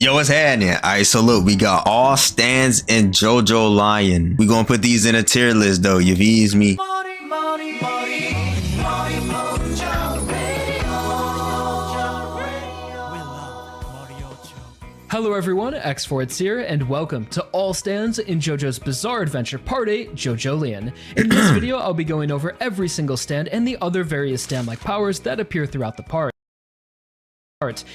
Yo, what's happening? Alright, so look, we got all stands in JoJo Lion. We gonna put these in a tier list though, you feels me? Hello everyone, X4 here, and welcome to All Stands in JoJo's Bizarre Adventure Part 8, JoJolian. In this video, I'll be going over every single stand and the other various stand-like powers that appear throughout the part,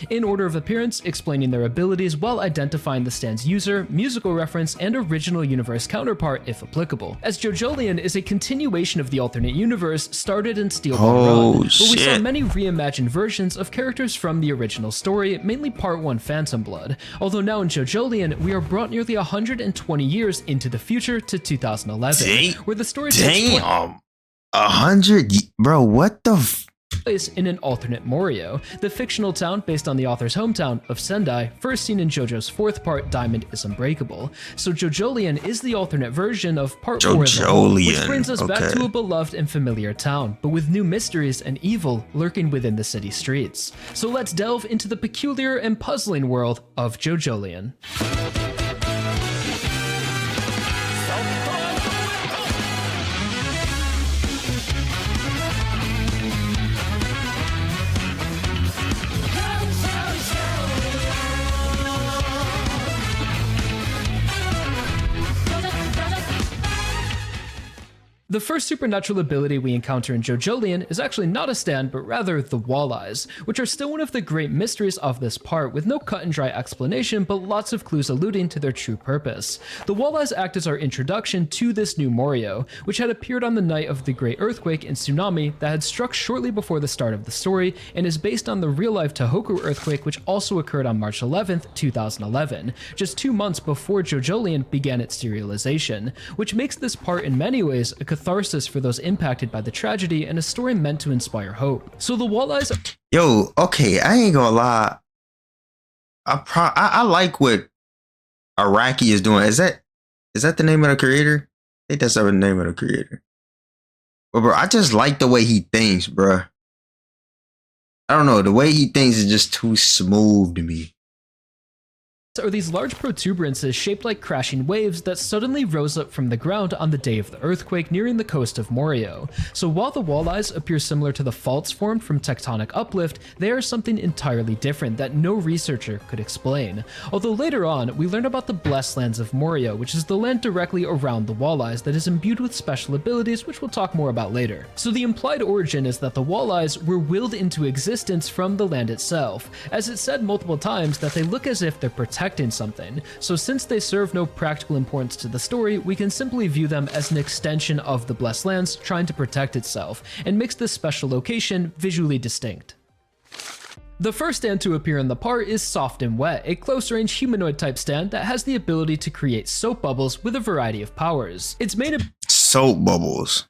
in order of appearance, explaining their abilities while identifying the stand's user, musical reference, and original universe counterpart if applicable, as JoJolian is a continuation of the alternate universe started in Steel Ball Run, where we saw many reimagined versions of characters from the original story, mainly Part 1 Phantom Blood, although now in JoJolian, we are brought nearly 120 years into the future to 2011, where the story takes place 100? Bro, what the place in an alternate Morio, the fictional town based on the author's hometown of Sendai, first seen in JoJo's fourth part, Diamond is Unbreakable. So JoJolian is the alternate version of Part 4 as well, which brings us back to a beloved and familiar town, but with new mysteries and evil lurking within the city streets. So let's delve into the peculiar and puzzling world of JoJolian. The first supernatural ability we encounter in JoJolian is actually not a stand, but rather the walleyes, which are still one of the great mysteries of this part, with no cut and dry explanation, but lots of clues alluding to their true purpose. The walleyes act as our introduction to this new Morio, which had appeared on the night of the Great Earthquake and Tsunami that had struck shortly before the start of the story, and is based on the real-life Tohoku earthquake which also occurred on March 11th, 2011, just 2 months before JoJolian began its serialization, which makes this part in many ways a catharsis for those impacted by the tragedy and a story meant to inspire hope. So the walleyes... Yo, okay, I ain't gonna lie. I like what Araki is doing. Is that the name of the creator? I think that's the name of the creator. But bro, I just like the way he thinks, bro. I don't know, the way he thinks is just too smooth to me. Are these large protuberances shaped like crashing waves that suddenly rose up from the ground on the day of the earthquake nearing the coast of Morio. So while the walleyes appear similar to the faults formed from tectonic uplift, they are something entirely different that no researcher could explain. Although later on, we learn about the Blessed Lands of Morio, which is the land directly around the walleyes that is imbued with special abilities, which we'll talk more about later. So the implied origin is that the walleyes were willed into existence from the land itself, as it's said multiple times that they look as if they're protecting something, so since they serve no practical importance to the story, we can simply view them as an extension of the Blessed Lands trying to protect itself, and makes this special location visually distinct. The first stand to appear in the part is Soft and Wet, a close-range humanoid type stand that has the ability to create soap bubbles with a variety of powers. Its main soap bubbles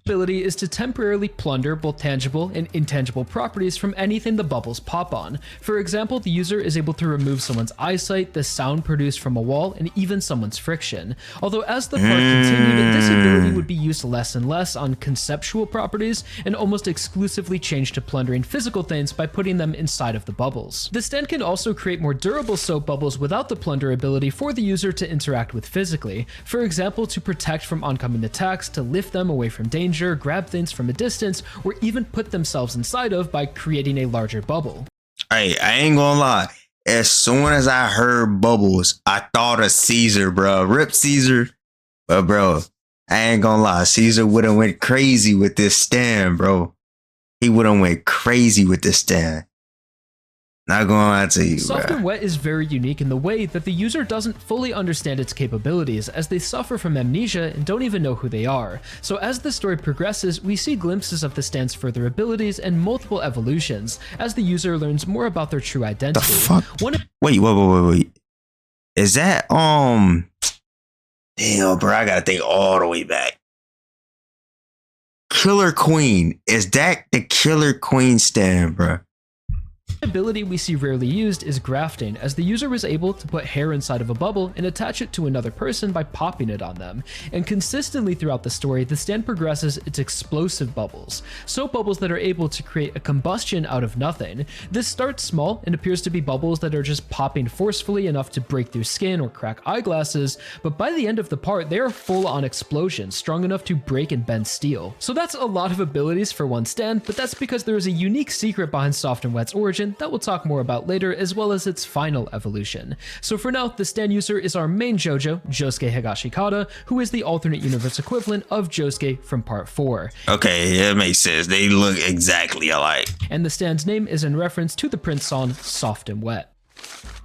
ability is to temporarily plunder both tangible and intangible properties from anything the bubbles pop on. For example, the user is able to remove someone's eyesight, the sound produced from a wall, and even someone's friction. Although as the part continued, this ability would be used less and less on conceptual properties and almost exclusively changed to plundering physical things by putting them inside of the bubbles. The stand can also create more durable soap bubbles without the plunder ability for the user to interact with physically. For example, to protect from oncoming attacks, to lift them away from danger, grab things from a distance, or even put themselves inside of by creating a larger bubble. Hey, I ain't gonna lie. As soon as I heard bubbles, I thought of Caesar, bro. Rip Caesar. But bro, I ain't gonna lie. Caesar would've went crazy with this stand, bro. He would've went crazy with this stand. Not gonna lie to you, Soft and Wet is very unique in the way that the user doesn't fully understand its capabilities, as they suffer from amnesia and don't even know who they are. So as the story progresses, we see glimpses of the stand's further abilities and multiple evolutions, as the user learns more about their true identity. The fuck? Wait. Is that, damn, bro, I gotta think all the way back. Killer Queen. Is that the Killer Queen stand, bro? ability we see rarely used is grafting, as the user was able to put hair inside of a bubble and attach it to another person by popping it on them. And consistently throughout the story, the stand progresses its explosive bubbles, soap bubbles that are able to create a combustion out of nothing. This starts small and appears to be bubbles that are just popping forcefully enough to break through skin or crack eyeglasses, but by the end of the part, they are full-on explosions, strong enough to break and bend steel. So that's a lot of abilities for one stand, but that's because there is a unique secret behind Soft and Wet's origin that we'll talk more about later, as well as its final evolution. So for now, the stand user is our main JoJo, Josuke Higashikata, who is the alternate universe equivalent of Josuke from part 4. Okay, that makes sense. They look exactly alike. And the stand's name is in reference to the Prince song Soft and Wet.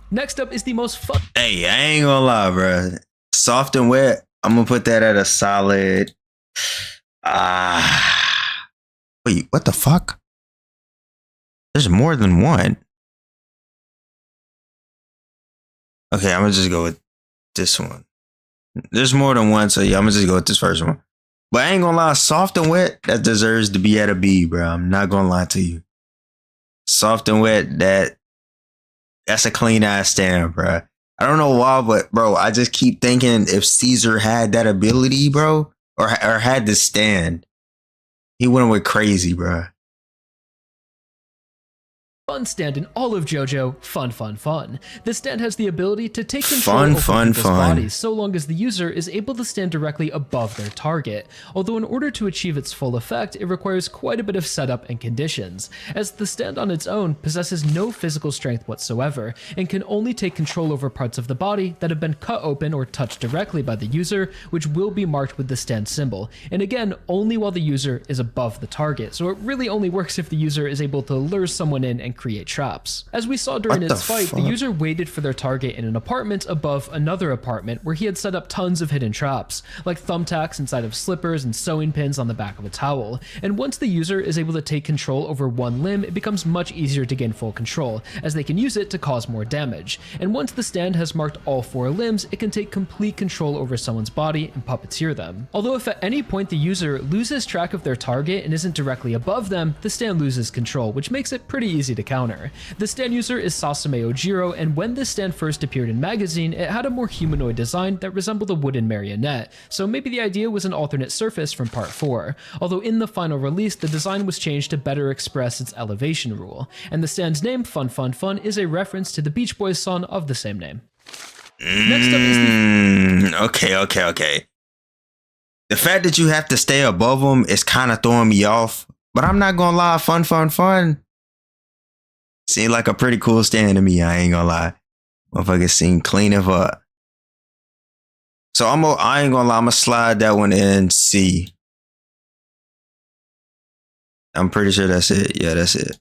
Next up is the most fun. Hey, I ain't gonna lie, bro. Soft and Wet, I'm gonna put that at a solid. Wait, what the fuck? There's more than one. Okay, I'm gonna just go with this one. There's more than one, so yeah, I'm gonna just go with this first one. But I ain't gonna lie, Soft and Wet, that deserves to be at a B, bro. I'm not gonna lie to you. Soft and Wet, that's a clean ass stand, bro. I don't know why, but bro, I just keep thinking if Caesar had that ability, bro, or had the stand, he wouldn't went crazy, bro. Fun stand in all of JoJo, fun. This stand has the ability to take control over people's bodies so long as the user is able to stand directly above their target, although in order to achieve its full effect, it requires quite a bit of setup and conditions, as the stand on its own possesses no physical strength whatsoever, and can only take control over parts of the body that have been cut open or touched directly by the user, which will be marked with the stand symbol, and again, only while the user is above the target, so it really only works if the user is able to lure someone in and create traps. As we saw during its fight, the user waited for their target in an apartment above another apartment where he had set up tons of hidden traps, like thumbtacks inside of slippers and sewing pins on the back of a towel. And once the user is able to take control over one limb, it becomes much easier to gain full control, as they can use it to cause more damage. And once the stand has marked all 4 limbs, it can take complete control over someone's body and puppeteer them. Although if at any point the user loses track of their target and isn't directly above them, the stand loses control, which makes it pretty easy to counter. The stand user is Sasame Ojiro, and when this stand first appeared in magazine, it had a more humanoid design that resembled a wooden marionette, so maybe the idea was an alternate surface from part 4, although in the final release the design was changed to better express its elevation rule, and the stand's name, Fun is a reference to the Beach Boys song of the same name. Next up is the... Okay. The fact that you have to stay above them is kind of throwing me off, but I'm not gonna lie, Fun. Seemed like a pretty cool stand to me, I ain't gonna lie. Motherfucker seemed clean as fuck. So I ain't gonna lie, I'm gonna slide that one in C. I'm pretty sure that's it. Yeah, that's it.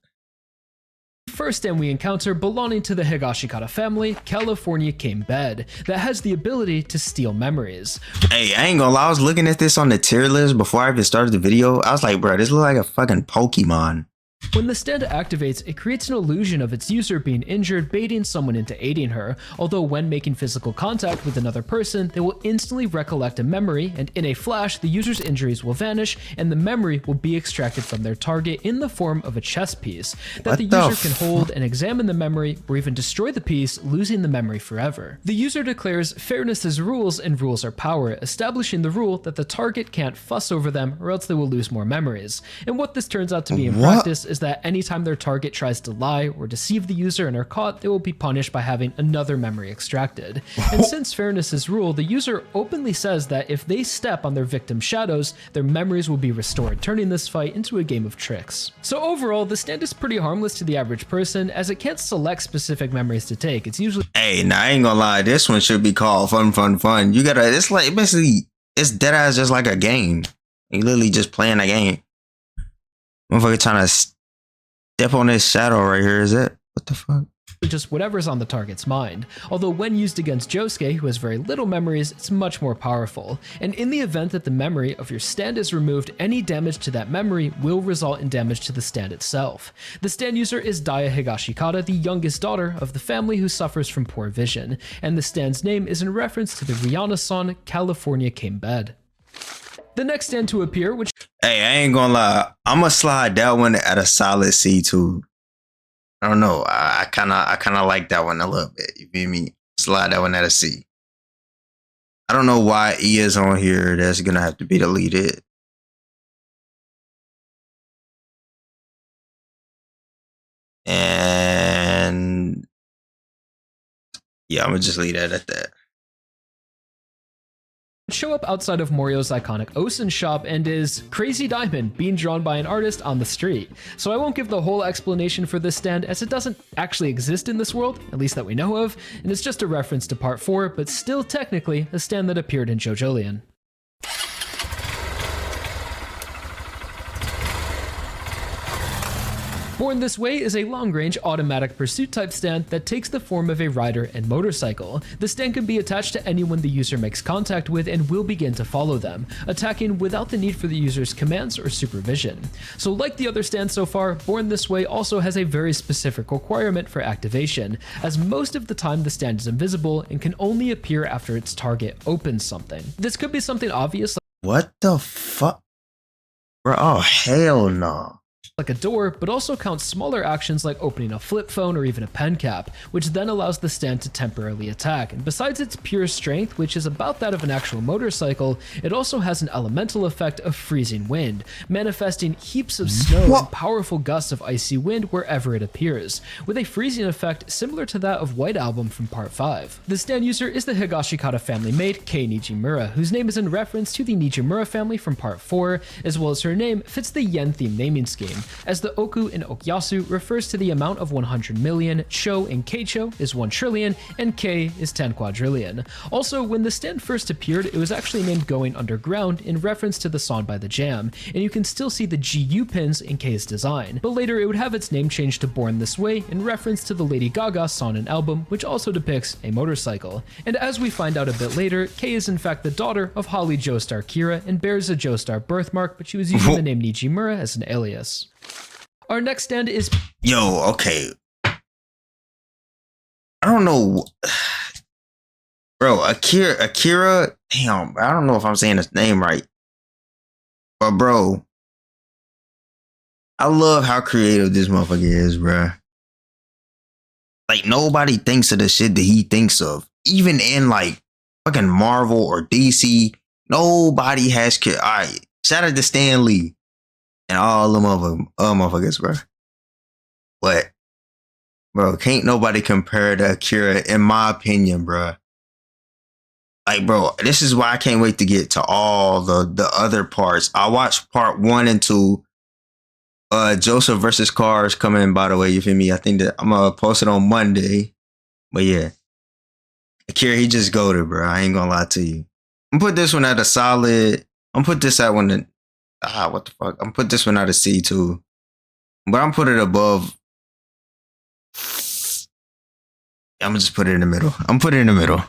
First stand we encounter belonging to the Higashikata family, California King Bed, that has the ability to steal memories. Hey, I ain't gonna lie, I was looking at this on the tier list before I even started the video. I was like, bro, this looks like a fucking Pokemon. When the stand activates, it creates an illusion of its user being injured, baiting someone into aiding her, although when making physical contact with another person, they will instantly recollect a memory, and in a flash, the user's injuries will vanish, and the memory will be extracted from their target in the form of a chess piece that the user can hold and examine the memory, or even destroy the piece, losing the memory forever. The user declares fairness is rules and rules are power, establishing the rule that the target can't fuss over them or else they will lose more memories. And what this turns out to be in practice is that anytime their target tries to lie or deceive the user and are caught, they will be punished by having another memory extracted. And since fairness is rule, the user openly says that if they step on their victim's shadows, their memories will be restored, turning this fight into a game of tricks. So overall, the stand is pretty harmless to the average person, as it can't select specific memories to take. It's usually... Hey, nah, I ain't gonna lie, this one should be called Fun. You gotta, it's like, basically, it's deadass just like a game. You literally just playing a game. Motherfucker trying to step on this shadow right here, is it? What the fuck? Just whatever's on the target's mind. Although when used against Josuke, who has very little memories, it's much more powerful. And in the event that the memory of your stand is removed, any damage to that memory will result in damage to the stand itself. The stand user is Daya Higashikata, the youngest daughter of the family who suffers from poor vision, and the stand's name is in reference to the Rihanna song California King Bed. The next stand to appear, which... Hey, I ain't gonna lie, I'm gonna slide that one at a solid C too. I don't know. I kind of like that one a little bit. You feel me? Slide that one at a C. I don't know why E is on here. That's gonna have to be deleted. And yeah, I'm gonna just leave that at that. Show up outside of Morio's iconic Osen shop and is Crazy Diamond being drawn by an artist on the street. So I won't give the whole explanation for this stand as it doesn't actually exist in this world, at least that we know of, and it's just a reference to part 4, but still technically a stand that appeared in JoJolion. Born This Way is a long-range automatic pursuit type stand that takes the form of a rider and motorcycle. The stand can be attached to anyone the user makes contact with and will begin to follow them, attacking without the need for the user's commands or supervision. So like the other stands so far, Born This Way also has a very specific requirement for activation, as most of the time the stand is invisible and can only appear after its target opens something. This could be something obvious What the fuck? Bro, oh hell no. like a door, but also counts smaller actions like opening a flip phone or even a pen cap, which then allows the stand to temporarily attack. And besides its pure strength, which is about that of an actual motorcycle, it also has an elemental effect of freezing wind, manifesting heaps of snow and powerful gusts of icy wind wherever it appears, with a freezing effect similar to that of White Album from part 5. The stand user is the Higashikata family mate, Kei Nijimura, whose name is in reference to the Nijimura family from part 4, as well as her name fits the yen theme naming scheme, as the Oku in Okuyasu refers to the amount of 100 million, Cho in Keicho is 1 trillion, and Kei is 10 quadrillion. Also, when the stand first appeared, it was actually named Going Underground in reference to the song by The Jam, and you can still see the GU pins in Kei's design, but later it would have its name changed to Born This Way in reference to the Lady Gaga song and album, which also depicts a motorcycle. And as we find out a bit later, Kei is in fact the daughter of Holly Joestar Kira and bears a Joestar birthmark, but she was using the name Nijimura as an alias. Our next stand is... Yo, okay. I don't know. Bro, Akira, damn, I don't know if I'm saying his name right. But bro, I love how creative this motherfucker is, bro. Like, nobody thinks of the shit that he thinks of. Even in, like, fucking Marvel or DC, nobody has... Alright, shout out to Stan Lee. And all them motherfuckers, bro. But, bro, can't nobody compare to Akira, in my opinion, bro. Like, bro, this is why I can't wait to get to all the other parts. I watched part 1 and 2. Joseph versus Cars coming, by the way, you feel me? I think that I'm gonna post it on Monday. But yeah. Akira, he just goated, bro. I ain't gonna lie to you. I'm gonna put this one at a solid. I'm gonna put this at one. What the fuck? I'm put this one out of C too, but I'm put it above. I'm gonna just put it in the middle. I'm put it in the middle.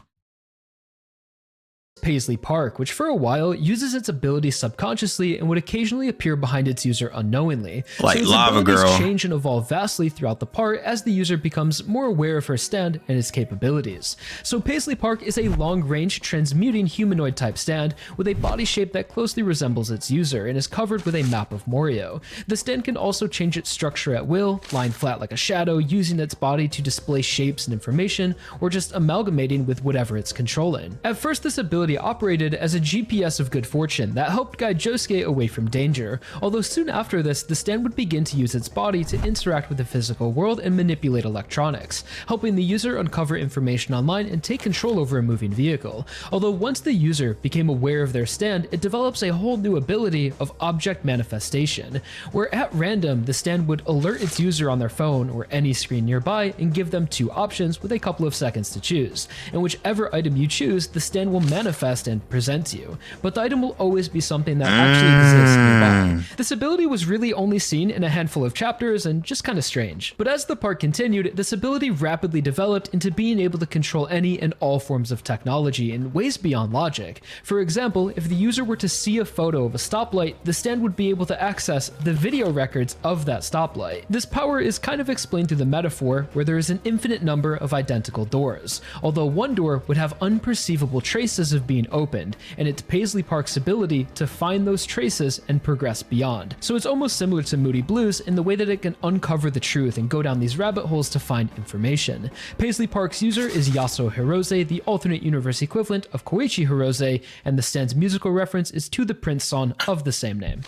Paisley Park, which for a while uses its abilities subconsciously and would occasionally appear behind its user unknowingly. Like so its Lava abilities Girl. change and evolve vastly throughout the part as the user becomes more aware of her stand and its capabilities. So Paisley Park is a long-range transmuting humanoid type stand with a body shape that closely resembles its user and is covered with a map of Morio. The stand can also change its structure at will, lying flat like a shadow, using its body to display shapes and information, or just amalgamating with whatever it's controlling. At first, this ability operated as a GPS of good fortune that helped guide Josuke away from danger, although soon after this, the stand would begin to use its body to interact with the physical world and manipulate electronics, helping the user uncover information online and take control over a moving vehicle. Although once the user became aware of their stand, it develops a whole new ability of object manifestation, where at random, the stand would alert its user on their phone or any screen nearby and give them 2 options with a couple of seconds to choose, and whichever item you choose, the stand will manifest and present to you, but the item will always be something that actually exists nearby. This ability was really only seen in a handful of chapters and just kind of strange. But as the part continued, this ability rapidly developed into being able to control any and all forms of technology in ways beyond logic. For example, if the user were to see a photo of a stoplight, the stand would be able to access the video records of that stoplight. This power is kind of explained through the metaphor where there is an infinite number of identical doors, although one door would have unperceivable traces of of being opened, and it's Paisley Park's ability to find those traces and progress beyond. So it's almost similar to Moody Blues in the way that it can uncover the truth and go down these rabbit holes to find information. Paisley Park's user is Yasuo Hirose, the alternate universe equivalent of Koichi Hirose, and the stand's musical reference is to the Prince song of the same name.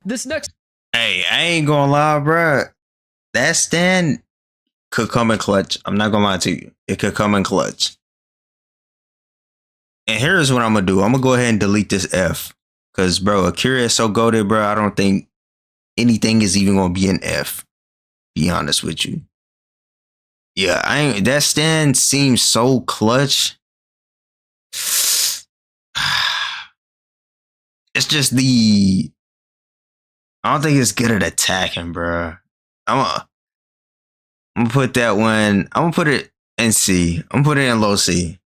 This next... Hey, I ain't gonna lie, bruh. That stand could come in clutch. I'm not gonna lie to you. It could come in clutch. And here's what I'm gonna do. I'm gonna go ahead and delete this F. Cause bro, Akira is so goated, bro. I don't think anything is even gonna be an F. Be honest with you. Yeah, that stand seems so clutch. It's just I don't think it's good at attacking, bro. I'm gonna put that one. I'm gonna put it in C. I'm gonna put it in low C.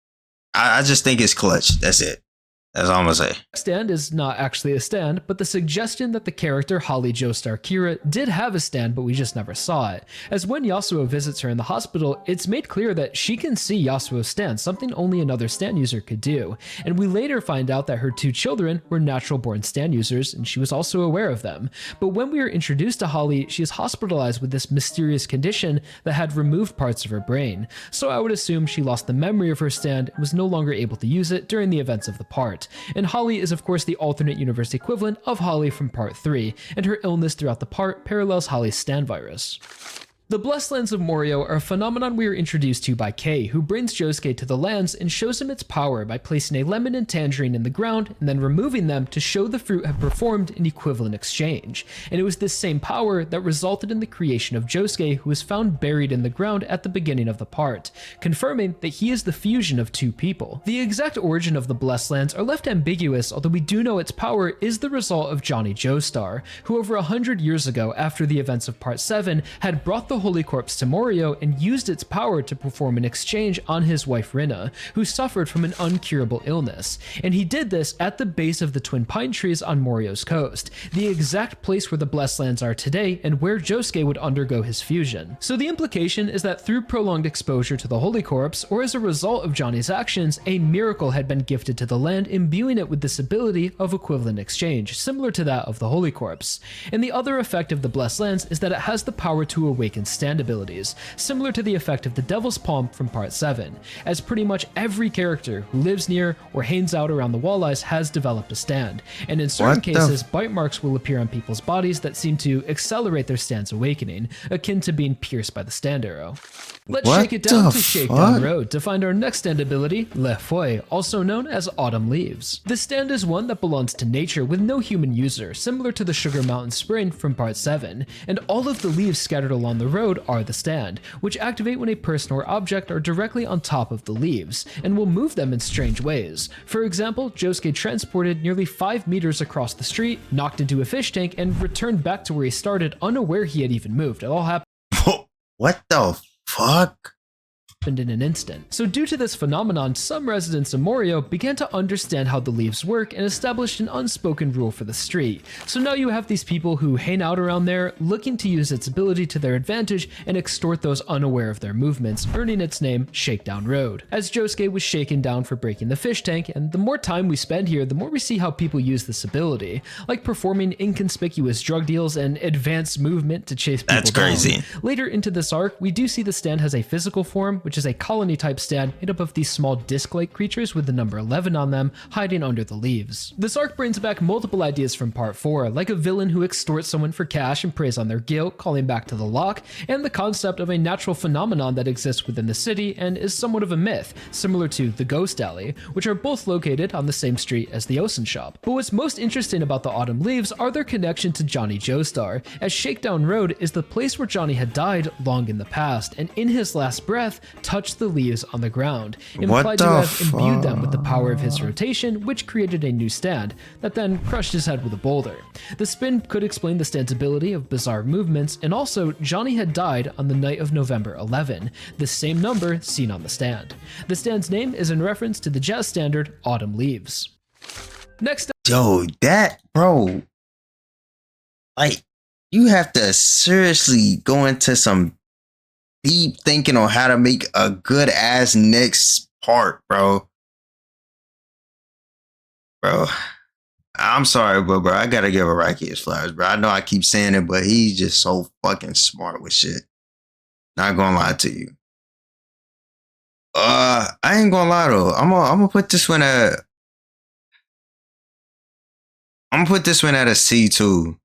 I just think it's clutch. That's it. That's all I'm gonna say. Stand is not actually a stand, but the suggestion that the character Holly Joestar Kira did have a stand, but we just never saw it. As when Yasuo visits her in the hospital, it's made clear that she can see Yasuo's stand, something only another stand user could do. And we later find out that her 2 children were natural-born stand users, and she was also aware of them. But when we are introduced to Holly, she is hospitalized with this mysterious condition that had removed parts of her brain. So I would assume she lost the memory of her stand and was no longer able to use it during the events of the part. And Holly is of course the alternate universe equivalent of Holly from part 3, and her illness throughout the part parallels Holly's stand virus. The Blessed Lands of Morio are a phenomenon we are introduced to by Kei, who brings Josuke to the lands and shows him its power by placing a lemon and tangerine in the ground and then removing them to show the fruit had performed an equivalent exchange. And it was this same power that resulted in the creation of Josuke, who was found buried in the ground at the beginning of the part, confirming that he is the fusion of 2 people. The exact origin of the Blessed Lands are left ambiguous, although we do know its power is the result of Johnny Joestar, who over 100 years ago, after the events of part 7, had brought the Holy Corpse to Morio and used its power to perform an exchange on his wife Rinna, who suffered from an uncurable illness. And he did this at the base of the twin pine trees on Morio's coast, the exact place where the Blessed Lands are today and where Josuke would undergo his fusion. So the implication is that through prolonged exposure to the Holy Corpse, or as a result of Johnny's actions, a miracle had been gifted to the land, imbuing it with this ability of equivalent exchange, similar to that of the Holy Corpse. And the other effect of the Blessed Lands is that it has the power to awaken stand abilities, similar to the effect of the Devil's Palm from part 7, as pretty much every character who lives near or hangs out around the walleyes has developed a stand, and in certain cases, bite marks will appear on people's bodies that seem to accelerate their stand's awakening, akin to being pierced by the stand arrow. Let's shake it down to Shakedown Road to find our next stand ability, Le Feuille, also known as Autumn Leaves. This stand is one that belongs to nature with no human user, similar to the Sugar Mountain Spring from part 7, and all of the leaves scattered along the road are the stand, which activate when a person or object are directly on top of the leaves, and will move them in strange ways. For example, Josuke transported nearly 5 meters across the street, knocked into a fish tank, and returned back to where he started, unaware he had even moved. It all happened. What the fuck? In an instant. So due to this phenomenon, some residents of Morio began to understand how the leaves work and established an unspoken rule for the street. So now you have these people who hang out around there, looking to use its ability to their advantage and extort those unaware of their movements, earning its name Shakedown Road, as Josuke was shaken down for breaking the fish tank. And the more time we spend here, the more we see how people use this ability, like performing inconspicuous drug deals and advanced movement to chase people down. That's crazy. Later into this arc, we do see the stand has a physical form, which is a colony type stand made up of these small disc-like creatures with the number 11 on them, hiding under the leaves. This arc brings back multiple ideas from part 4, like a villain who extorts someone for cash and preys on their guilt, calling back to the lock, and the concept of a natural phenomenon that exists within the city and is somewhat of a myth, similar to the Ghost Alley, which are both located on the same street as the Ocean Shop. But what's most interesting about the Autumn Leaves are their connection to Johnny Joestar, as Shakedown Road is the place where Johnny had died long in the past, and in his last breath, touched the leaves on the ground, implied to have imbued them with the power of his rotation, which created a new stand, that then crushed his head with a boulder. The spin could explain the stand's ability of bizarre movements, and also Johnny had died on the night of November 11, the same number seen on the stand. The stand's name is in reference to the jazz standard Autumn Leaves. Next up, Yo, that, bro, like, you have to seriously go into some deep thinking on how to make a good ass next part, bro. Bro, I'm sorry, but bro, I gotta give Araki his flowers, bro. I know I keep saying it, but he's just so fucking smart with shit. Not gonna lie to you. I ain't gonna lie though. I'm gonna put this one at. I'm gonna put this one at a C too.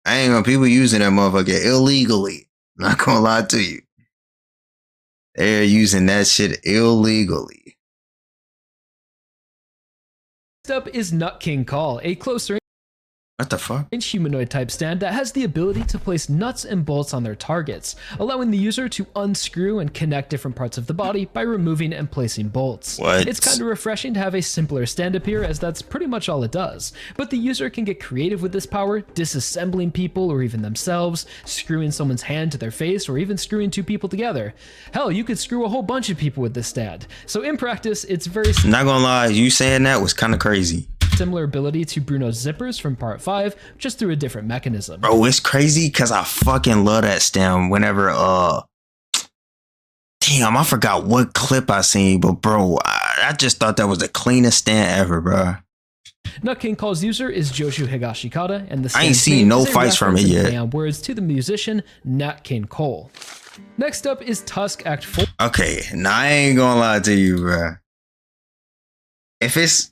I ain't gonna people using that motherfucker illegally. Not gonna lie to you. They're using that shit illegally. Next up is Nut King Call, a closer What the fuck? humanoid type stand that has the ability to place nuts and bolts on their targets, allowing the user to unscrew and connect different parts of the body by removing and placing bolts. What? It's kind of refreshing to have a simpler stand appear, as that's pretty much all it does, but the user can get creative with this power, disassembling people or even themselves, screwing someone's hand to their face, or even screwing two people together. Hell, you could screw a whole bunch of people with this stand. So in practice, it's very Not gonna lie, you saying that was kind of crazy. similar ability to Bruno's zippers from part 5, just through a different mechanism. Bro, it's crazy because I fucking love that stem whenever, damn, I forgot what clip I seen, but bro, I just thought that was the cleanest stand ever, bro. Nut King Call's user is Joshu Higashikata, and the I ain't stand's seen name no is a fights from reference it in yet. play on words to the musician Nat King Cole. Next up is Tusk Act 4. Okay, now I ain't gonna lie to you, bro. If it's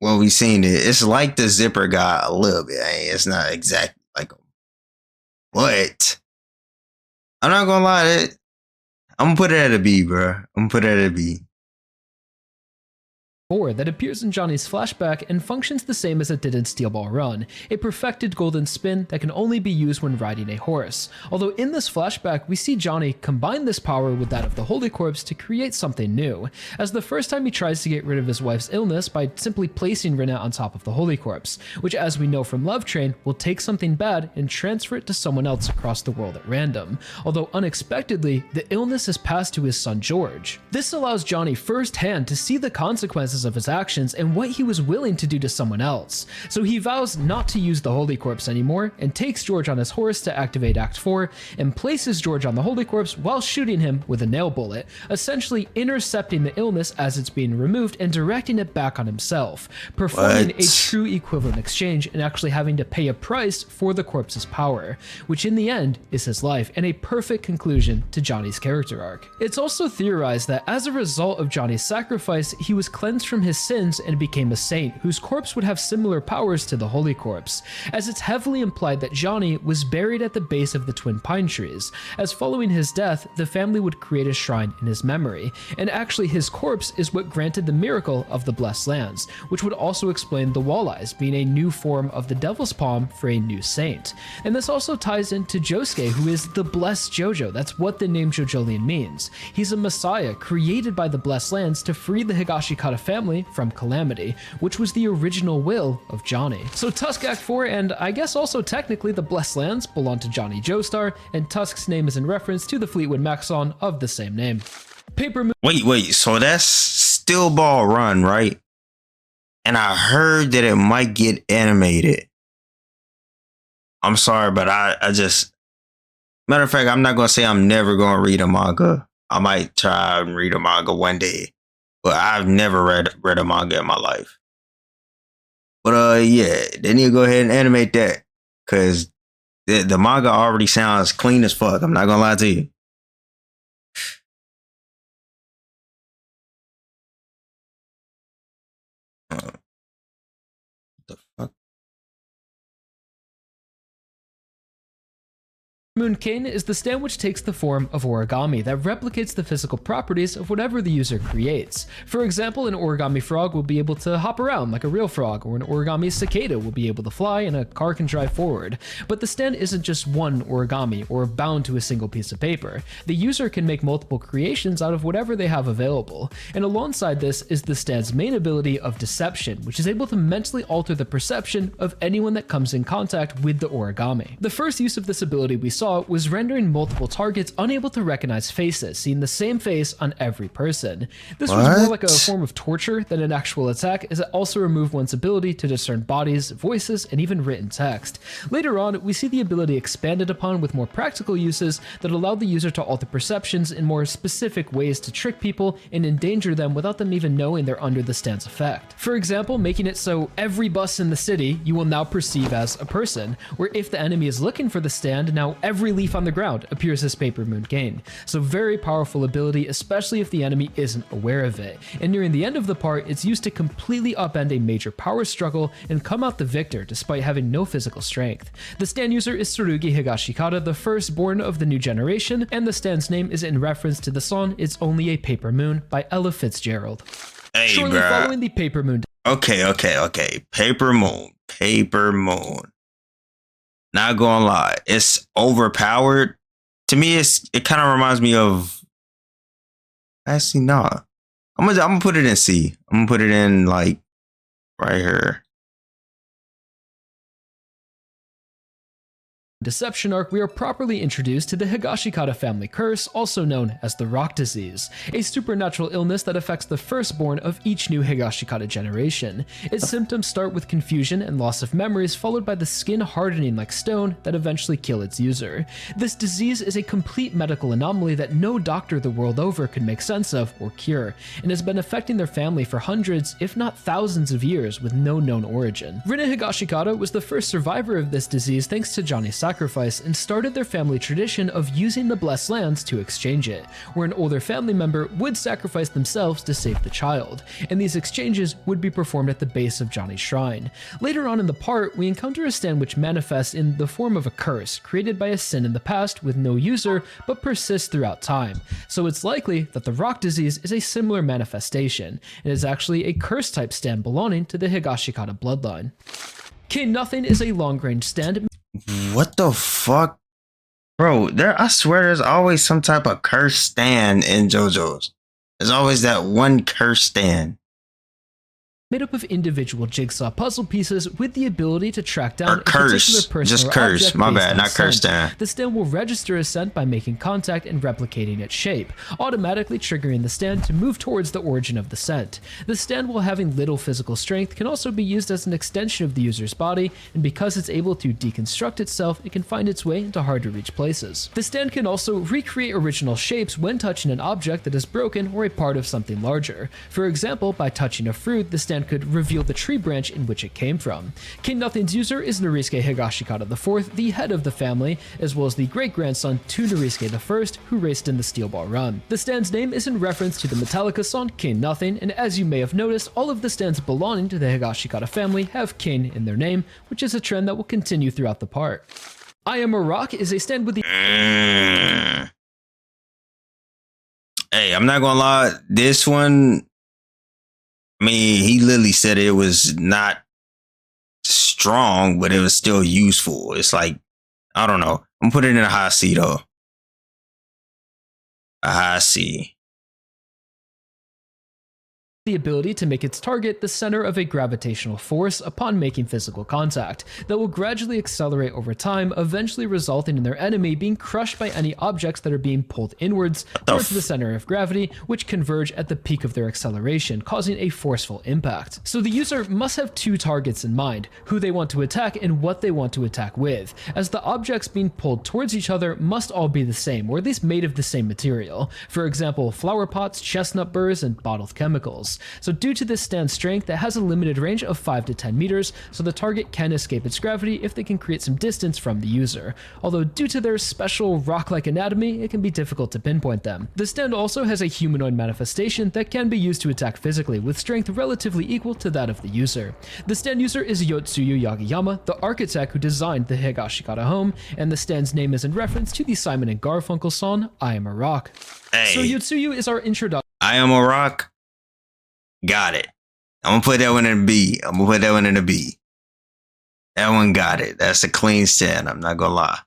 well, we seen it, it's like the zipper guy a little bit. It's not exactly like him, but I'm not gonna lie. I'm gonna put it at a B, bro. I'm gonna put it at a B. That appears in Johnny's flashback and functions the same as it did in Steel Ball Run, a perfected golden spin that can only be used when riding a horse. Although in this flashback, we see Johnny combine this power with that of the Holy Corpse to create something new, as the first time he tries to get rid of his wife's illness by simply placing Rinna on top of the Holy Corpse, which, as we know from Love Train, will take something bad and transfer it to someone else across the world at random. Although unexpectedly, the illness is passed to his son George. This allows Johnny firsthand to see the consequences of his actions and what he was willing to do to someone else. So he vows not to use the Holy Corpse anymore and takes George on his horse to activate Act 4 and places George on the Holy Corpse while shooting him with a nail bullet, essentially intercepting the illness as it's being removed and directing it back on himself, performing a true equivalent exchange and actually having to pay a price for the corpse's power, which in the end is his life and a perfect conclusion to Johnny's character arc. It's also theorized that as a result of Johnny's sacrifice, he was cleansed from his sins and became a saint whose corpse would have similar powers to the Holy Corpse, as it's heavily implied that Johnny was buried at the base of the twin pine trees, as following his death, the family would create a shrine in his memory, and actually his corpse is what granted the miracle of the Blessed Lands, which would also explain the walleyes being a new form of the Devil's Palm for a new saint. And this also ties into Josuke, who is the Blessed JoJo. That's what the name JoJolian means. He's a messiah created by the Blessed Lands to free the Higashikata family from calamity, which was the original will of Johnny. So Tusk Act 4, and I guess also technically the Blessed Lands, belong to Johnny Joestar, and Tusk's name is in reference to the Fleetwood Mac song of the same name. Paper Moon. Wait, so that's Steel Ball Run, right? And I heard that it might get animated. I'm sorry, but I just... Matter of fact, I'm not gonna say I'm never gonna read a manga. I might try and read a manga one day, but I've never read a manga in my life. But yeah, they need to go ahead and animate that, because the manga already sounds clean as fuck. I'm not gonna lie to you. What the fuck? Moon King is the stand which takes the form of origami that replicates the physical properties of whatever the user creates. For example, an origami frog will be able to hop around like a real frog, or an origami cicada will be able to fly and a car can drive forward. But the stand isn't just one origami or bound to a single piece of paper. The user can make multiple creations out of whatever they have available. And alongside this is the stand's main ability of deception, which is able to mentally alter the perception of anyone that comes in contact with the origami. The first use of this ability we saw saw was rendering multiple targets unable to recognize faces, seeing the same face on every person. This was more like a form of torture than an actual attack, as it also removed one's ability to discern bodies, voices, and even written text. Later on, we see the ability expanded upon with more practical uses that allow the user to alter perceptions in more specific ways to trick people and endanger them without them even knowing they're under the stand's effect. For example, making it so every bus in the city you will now perceive as a person, where if the enemy is looking for the stand, now every leaf on the ground appears as Paper Moon gain. So very powerful ability, especially if the enemy isn't aware of it. And nearing the end of the part, it's used to completely upend a major power struggle and come out the victor despite having no physical strength. The stand user is Tsurugi Higashikata, the firstborn of the new generation, and the stand's name is in reference to the song It's Only a Paper Moon by Ella Fitzgerald. Hey, Shortly following the Paper Moon. Okay. Paper Moon. Not gonna lie, it's overpowered. To me, it kind of reminds me of. Actually, no. I'm gonna put it in C. I'm gonna put it in like right here. Deception arc, we are properly introduced to the Higashikata family curse, also known as the Rock Disease, a supernatural illness that affects the firstborn of each new Higashikata generation. Its symptoms start with confusion and loss of memories, followed by the skin hardening like stone that eventually kill its user. This disease is a complete medical anomaly that no doctor the world over could make sense of or cure, and has been affecting their family for hundreds, if not thousands of years with no known origin. Rina Higashikata was the first survivor of this disease thanks to Johnny's sacrifice, and started their family tradition of using the blessed lands to exchange it, where an older family member would sacrifice themselves to save the child, and these exchanges would be performed at the base of Johnny's shrine. Later on in the part, we encounter a stand which manifests in the form of a curse, created by a sin in the past with no user, but persists throughout time. So it's likely that the Rock Disease is a similar manifestation, and is actually a curse-type stand belonging to the Higashikata bloodline. King Nothing is a long-range stand. What the fuck? Bro, I swear there's always some type of curse stand in JoJo's. There's always that one curse stand. Made up of individual jigsaw puzzle pieces with the ability to track down a particular person just or curse. My bad, not curse stand. The stand will register a scent by making contact and replicating its shape, automatically triggering the stand to move towards the origin of the scent. The stand, while having little physical strength, can also be used as an extension of the user's body, and because it's able to deconstruct itself, it can find its way into hard to reach places. The stand can also recreate original shapes when touching an object that is broken or a part of something larger. For example, by touching a fruit, the stand could reveal the tree branch in which it came from. King Nothing's user is Norisuke Higashikata IV, the head of the family, as well as the great-grandson to Norisuke I, who raced in the Steel Ball Run. The stand's name is in reference to the Metallica song King Nothing, and as you may have noticed, all of the stands belonging to the Higashikata family have King in their name, which is a trend that will continue throughout the part. I Am a Rock is a stand with the... Hey, I'm not gonna lie, this one... I mean, he literally said it was not strong, but it was still useful. It's like, I don't know. I'm putting it in a high C though. A high C. The ability to make its target the center of a gravitational force upon making physical contact that will gradually accelerate over time, eventually resulting in their enemy being crushed by any objects that are being pulled inwards towards the center of gravity, which converge at the peak of their acceleration, causing a forceful impact. So the user must have two targets in mind, who they want to attack and what they want to attack with, as the objects being pulled towards each other must all be the same, or at least made of the same material. For example, flower pots, chestnut burrs, and bottled chemicals. So due to this stand's strength, it has a limited range of 5 to 10 meters, so the target can escape its gravity if they can create some distance from the user. Although due to their special rock-like anatomy, it can be difficult to pinpoint them. The stand also has a humanoid manifestation that can be used to attack physically, with strength relatively equal to that of the user. The stand user is Yotsuyu Yagiyama, the architect who designed the Higashikata home, and the stand's name is in reference to the Simon and Garfunkel song, I Am a Rock. Hey, so Yotsuyu is our introduction. I Am a Rock. Got it. I'm gonna put that one in a B. That one got it. That's a clean stand. I'm not gonna lie.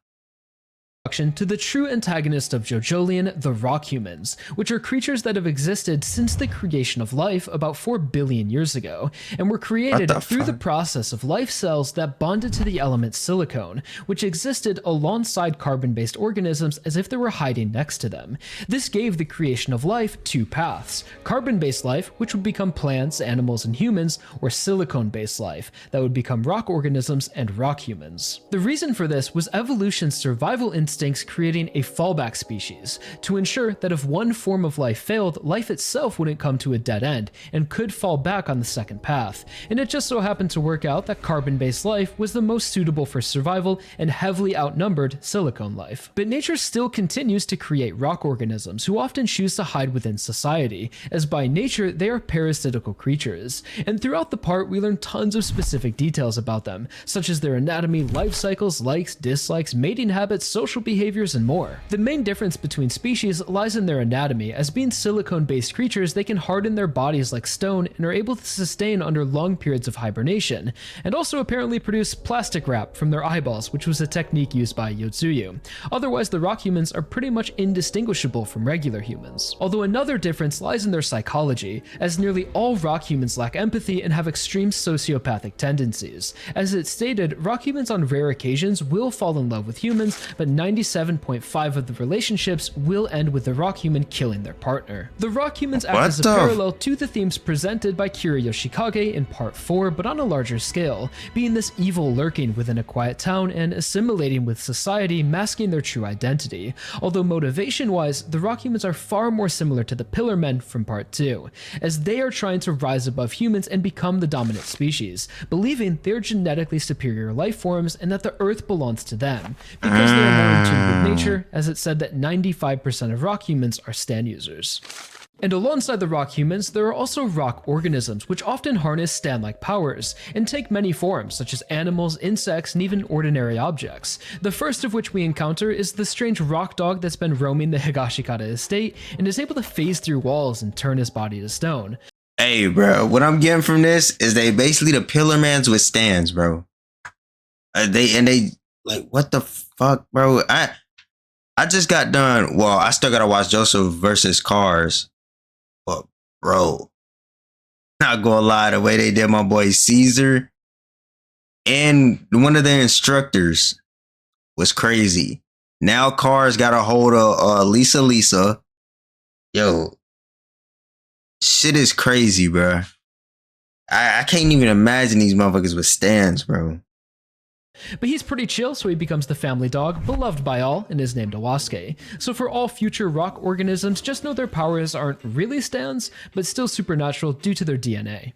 to the true antagonist of JoJolian, the rock humans, which are creatures that have existed since the creation of life about 4 billion years ago, and were created through the process of life cells that bonded to the element silicone, which existed alongside carbon-based organisms as if they were hiding next to them. This gave the creation of life 2 paths: carbon-based life, which would become plants, animals, and humans, or silicone-based life, that would become rock organisms and rock humans. The reason for this was evolution's survival instincts creating a fallback species, to ensure that if one form of life failed, life itself wouldn't come to a dead end, and could fall back on the second path. And it just so happened to work out that carbon-based life was the most suitable for survival and heavily outnumbered silicone life. But nature still continues to create rock organisms who often choose to hide within society, as by nature they are parasitical creatures. And throughout the part we learn tons of specific details about them, such as their anatomy, life cycles, likes, dislikes, mating habits, social behaviors, and more. The main difference between species lies in their anatomy, as being silicone-based creatures they can harden their bodies like stone and are able to sustain under long periods of hibernation, and also apparently produce plastic wrap from their eyeballs, which was a technique used by Yotsuyu. Otherwise, the rock humans are pretty much indistinguishable from regular humans. Although another difference lies in their psychology, as nearly all rock humans lack empathy and have extreme sociopathic tendencies. As it's stated, rock humans on rare occasions will fall in love with humans, but 97.5% of the relationships will end with the rock human killing their partner. The rock humans act as a parallel to the themes presented by Kira Yoshikage in part 4, but on a larger scale, being this evil lurking within a quiet town and assimilating with society, masking their true identity. Although motivation-wise, the rock humans are far more similar to the Pillar Men from part 2, as they are trying to rise above humans and become the dominant species, believing they are genetically superior life forms and that the earth belongs to them, because they are more in tune with nature, as it's said that 95% of rock humans are stand users. And alongside the rock humans, there are also rock organisms, which often harness stand-like powers, and take many forms, such as animals, insects, and even ordinary objects. The first of which we encounter is the strange rock dog that's been roaming the Higashikata estate, and is able to phase through walls and turn his body to stone. Hey, bro, what I'm getting from this is they basically the Pillar Mans with stands, bro. They like, what the fuck, bro? I just got done. Well, I still gotta watch JoJo's versus Cars. But bro, not gonna lie, the way they did my boy Caesar and one of their instructors was crazy. Now Cars got a hold of Lisa. Yo, shit is crazy, bro. I can't even imagine these motherfuckers with stands, bro. But he's pretty chill, so he becomes the family dog, beloved by all, and is named Owasuke. So for all future rock organisms, just know their powers aren't really stands, but still supernatural due to their DNA.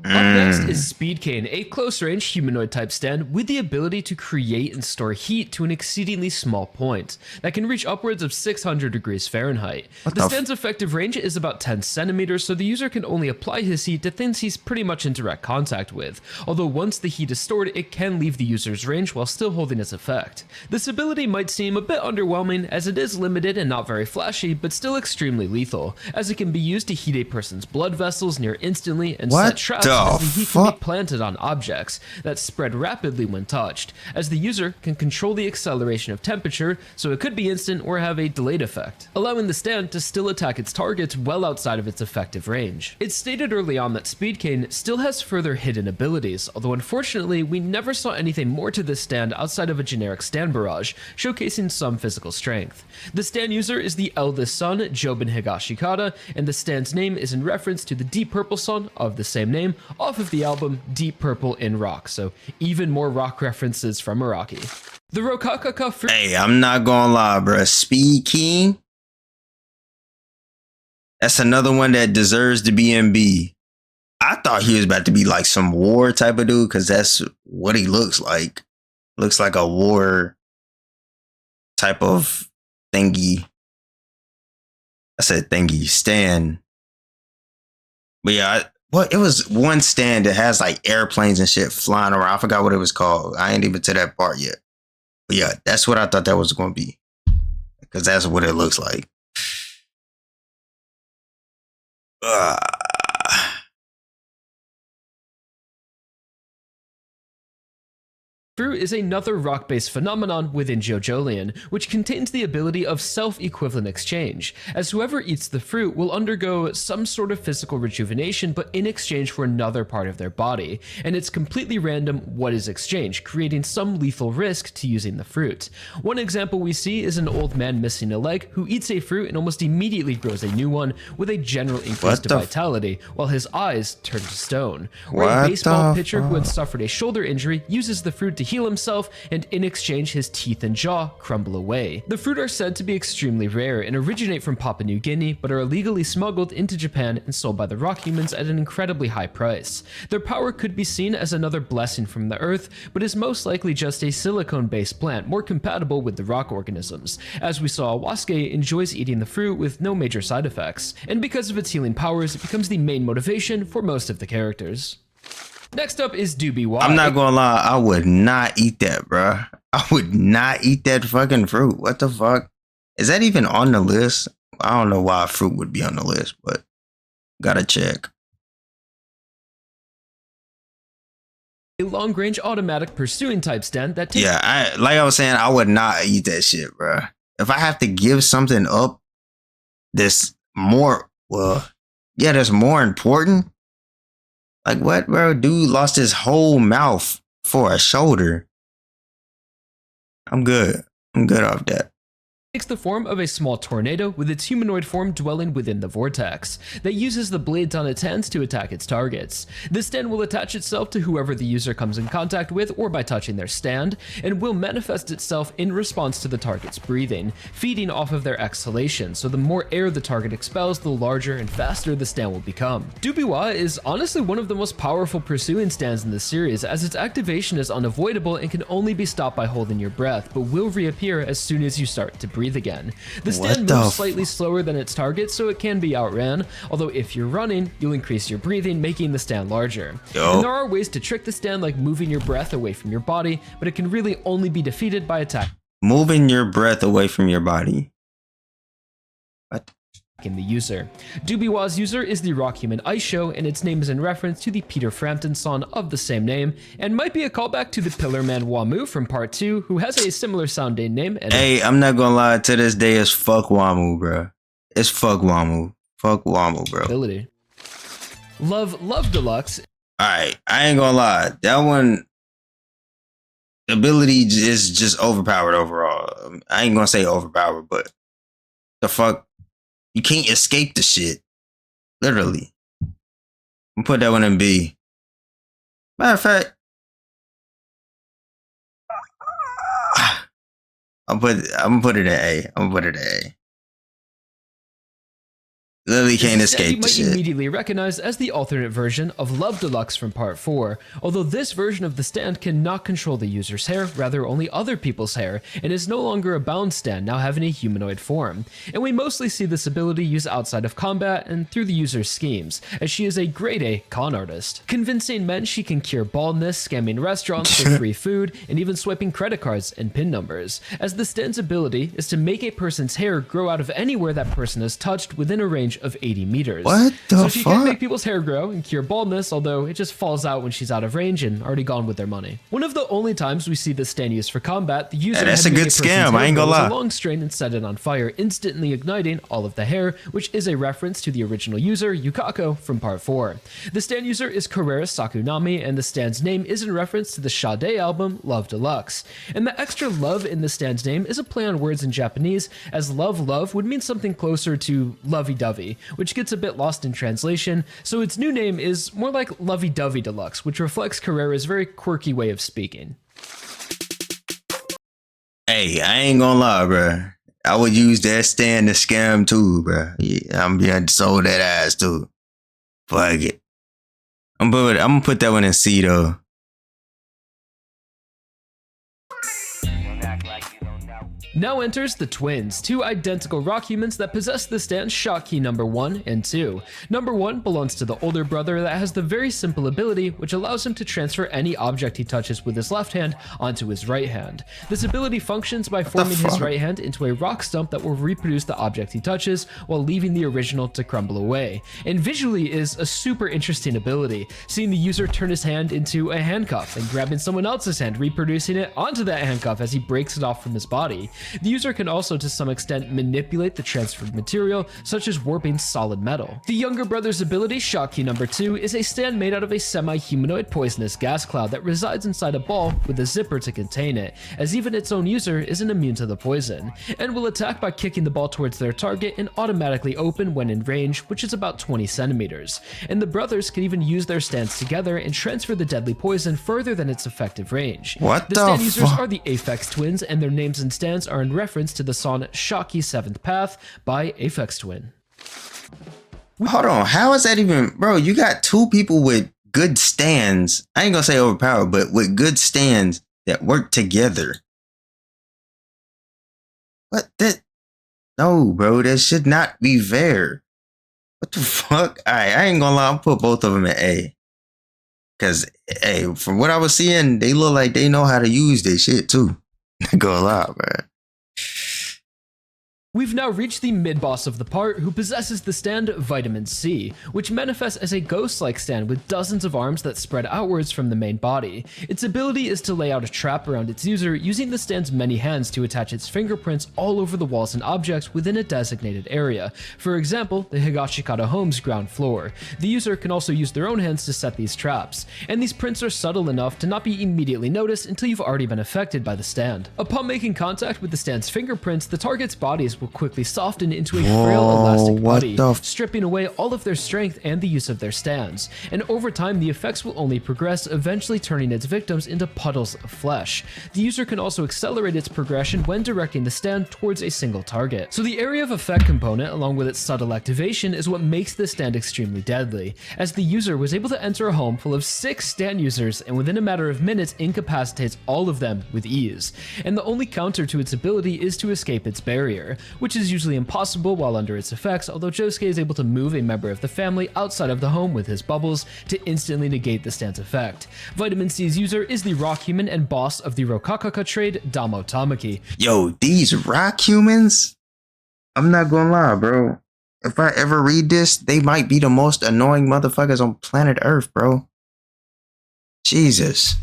Up next is cking, a close-range humanoid-type stand with the ability to create and store heat to an exceedingly small point that can reach upwards of 600 degrees Fahrenheit. The stand's effective range is about 10 centimeters, so the user can only apply his heat to things he's pretty much in direct contact with, although once the heat is stored, it can leave the user's range while still holding its effect. This ability might seem a bit underwhelming, as it is limited and not very flashy, but still extremely lethal, as it can be used to heat a person's blood vessels near instantly and set traps as the heat can be planted on objects that spread rapidly when touched, as the user can control the acceleration of temperature, so it could be instant or have a delayed effect, allowing the stand to still attack its targets well outside of its effective range. It's stated early on that cking still has further hidden abilities, although unfortunately we never saw anything more to this stand outside of a generic stand barrage, showcasing some physical strength. The stand user is the eldest son, Jobin Higashikata, and the stand's name is in reference to the Deep Purple song of the same name, off of the album Deep Purple in Rock, so even more rock references from Araki. The Rokakaka fruit. Hey, I'm not gonna lie, bro. cking, that's another one that deserves to be in B. I thought he was about to be like some war type of dude, because that's what he looks like. Looks like a war type of thingy. I said thingy, stand. But yeah, it was one stand that has like airplanes and shit flying around. I forgot what it was called. I ain't even to that part yet. But yeah, that's what I thought that was going to be, because that's what it looks like. Fruit is another rock-based phenomenon within JoJolian, which contains the ability of self-equivalent exchange, as whoever eats the fruit will undergo some sort of physical rejuvenation but in exchange for another part of their body, and it's completely random what is exchanged, creating some lethal risk to using the fruit. One example we see is an old man missing a leg who eats a fruit and almost immediately grows a new one with a general increase to vitality, while his eyes turn to stone. Or a baseball pitcher who had suffered a shoulder injury uses the fruit to heal himself, and in exchange his teeth and jaw crumble away. The fruit are said to be extremely rare and originate from Papua New Guinea, but are illegally smuggled into Japan and sold by the rock humans at an incredibly high price. Their power could be seen as another blessing from the earth, but is most likely just a silicone-based plant more compatible with the rock organisms. As we saw, Wasuke enjoys eating the fruit with no major side effects, and because of its healing powers, it becomes the main motivation for most of the characters. Next up is DoobieWa. I'm not gonna lie, I would not eat that, bruh. I would not eat that fucking fruit. What the fuck? Is that even on the list? I don't know why fruit would be on the list, but gotta check. A long-range automatic pursuing type stand that takes... Yeah, like I was saying, I would not eat that shit, bruh. If I have to give something up that's more, well, yeah, that's more important. Like what, bro? Dude lost his whole mouth for a shoulder. I'm good. I'm good off that. Takes the form of a small tornado with its humanoid form dwelling within the vortex that uses the blades on its hands to attack its targets. This stand will attach itself to whoever the user comes in contact with or by touching their stand, and will manifest itself in response to the target's breathing, feeding off of their exhalation, so the more air the target expels, the larger and faster the stand will become. DoobieWa is honestly one of the most powerful pursuing stands in the series, as its activation is unavoidable and can only be stopped by holding your breath, but will reappear as soon as you start to breathe again. The stand moves slightly slower than its target, so it can be outran, although if you're running, you'll increase your breathing, making the stand larger. And there are ways to trick the stand, like moving your breath away from your body, but it can really only be defeated by attack. Moving your breath away from your body. What? The user. DoobieWa's user is the Rock Human Ice Show, and its name is in reference to the Peter Frampton song of the same name, and might be a callback to the Pillar Man Wamu from Part 2, who has a similar sounding name. And hey, I'm not gonna lie, to this day it's fuck Wamu, bro. It's fuck Wamu. Fuck Wamu, bro. Ability. Love Deluxe. Alright, I ain't gonna lie. That one, ability is just overpowered overall. I ain't gonna say overpowered, but the fuck? You can't escape the shit. Literally. I'm put that one in B. Matter of fact, I'm gonna put it in A. I'm gonna put it in A. Literally can't escape the shit. You might immediately recognize as the alternate version of Love Deluxe from Part 4, although this version of the stand cannot control the user's hair, rather only other people's hair, and is no longer a bound stand, now having a humanoid form. And we mostly see this ability used outside of combat and through the user's schemes, as she is a grade A con artist, convincing men she can cure baldness, scamming restaurants for free food, and even swiping credit cards and PIN numbers, as the stand's ability is to make a person's hair grow out of anywhere that person has touched within a range of 80 meters. What the So she fuck? can make people's hair grow and cure baldness, although it just falls out when she's out of range and already gone with their money. One of the only times we see this stand used for combat, the user that's a good scam, I ain't gonna lie. a long string and set it on fire, instantly igniting all of the hair, which is a reference to the original user, Yukako, from Part 4. The stand user is Carrera Sakunami, and the stand's name is in reference to the Sade album, Love Deluxe. And the extra love in the stand's name is a play on words in Japanese, as love would mean something closer to lovey-dovey, which gets a bit lost in translation, so its new name is more like Lovey-Dovey Deluxe, which reflects Carrera's very quirky way of speaking. Hey, I ain't gonna lie, bro. I would use that stand to scam too, bro. Yeah, I'm being sold that ass too. Fuck it. I'm gonna put that one in C though. Now enters the twins, two identical rock humans that possess the stand CJChi number 1 and 2. Number 1 belongs to the older brother that has the very simple ability which allows him to transfer any object he touches with his left hand onto his right hand. This ability functions by forming his right hand into a rock stump that will reproduce the object he touches while leaving the original to crumble away. And visually is a super interesting ability, seeing the user turn his hand into a handcuff and grabbing someone else's hand, reproducing it onto that handcuff as he breaks it off from his body. The user can also to some extent manipulate the transferred material, such as warping solid metal. The younger brother's ability, CJChi number 2, is a stand made out of a semi-humanoid poisonous gas cloud that resides inside a ball with a zipper to contain it, as even its own user isn't immune to the poison, and will attack by kicking the ball towards their target and automatically open when in range, which is about 20 centimeters. And the brothers can even use their stands together and transfer the deadly poison further than its effective range. What the stand users are the Aphex Twins, and their names and stands are in reference to the song CJChi 7th Path by Aphex Twin. Hold on, how is that even, bro? You got two people with good stands. I ain't gonna say overpowered, but with good stands that work together. What that? No, bro, that should not be fair. What the fuck? Alright, I ain't gonna lie, I'll put both of them at A. Cause, hey, from what I was seeing, they look like they know how to use this shit too. Go lie, man. We've now reached the mid-boss of the part, who possesses the stand Vitamin C, which manifests as a ghost-like stand with dozens of arms that spread outwards from the main body. Its ability is to lay out a trap around its user, using the stand's many hands to attach its fingerprints all over the walls and objects within a designated area. For example, the Higashikata home's ground floor. The user can also use their own hands to set these traps, and these prints are subtle enough to not be immediately noticed until you've already been affected by the stand. Upon making contact with the stand's fingerprints, the target's bodies will quickly soften into a frail elastic body, stripping away all of their strength and the use of their stands. And over time, the effects will only progress, eventually turning its victims into puddles of flesh. The user can also accelerate its progression when directing the stand towards a single target. So the area of effect component, along with its subtle activation, is what makes this stand extremely deadly, as the user was able to enter a home full of 6 stand users and within a matter of minutes incapacitates all of them with ease. And the only counter to its ability is to escape its barrier, which is usually impossible while under its effects, although Josuke is able to move a member of the family outside of the home with his bubbles to instantly negate the stand's effect. Vitamin C's user is the rock human and boss of the Rokakaka trade, Damo Tamaki. Yo, these rock humans, I'm not gonna lie, bro. If I ever read this, they might be the most annoying motherfuckers on planet Earth, bro. Jesus.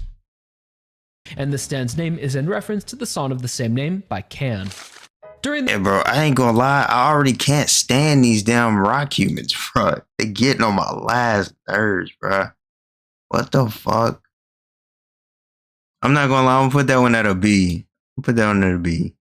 And the stand's name is in reference to the song of the same name by Can. Yeah, bro, I ain't gonna lie, I already can't stand these damn rock humans, bro. They getting on my last nerves, bro. What the fuck? I'm not gonna lie, I'm gonna put that one at a B. Put that one at a B.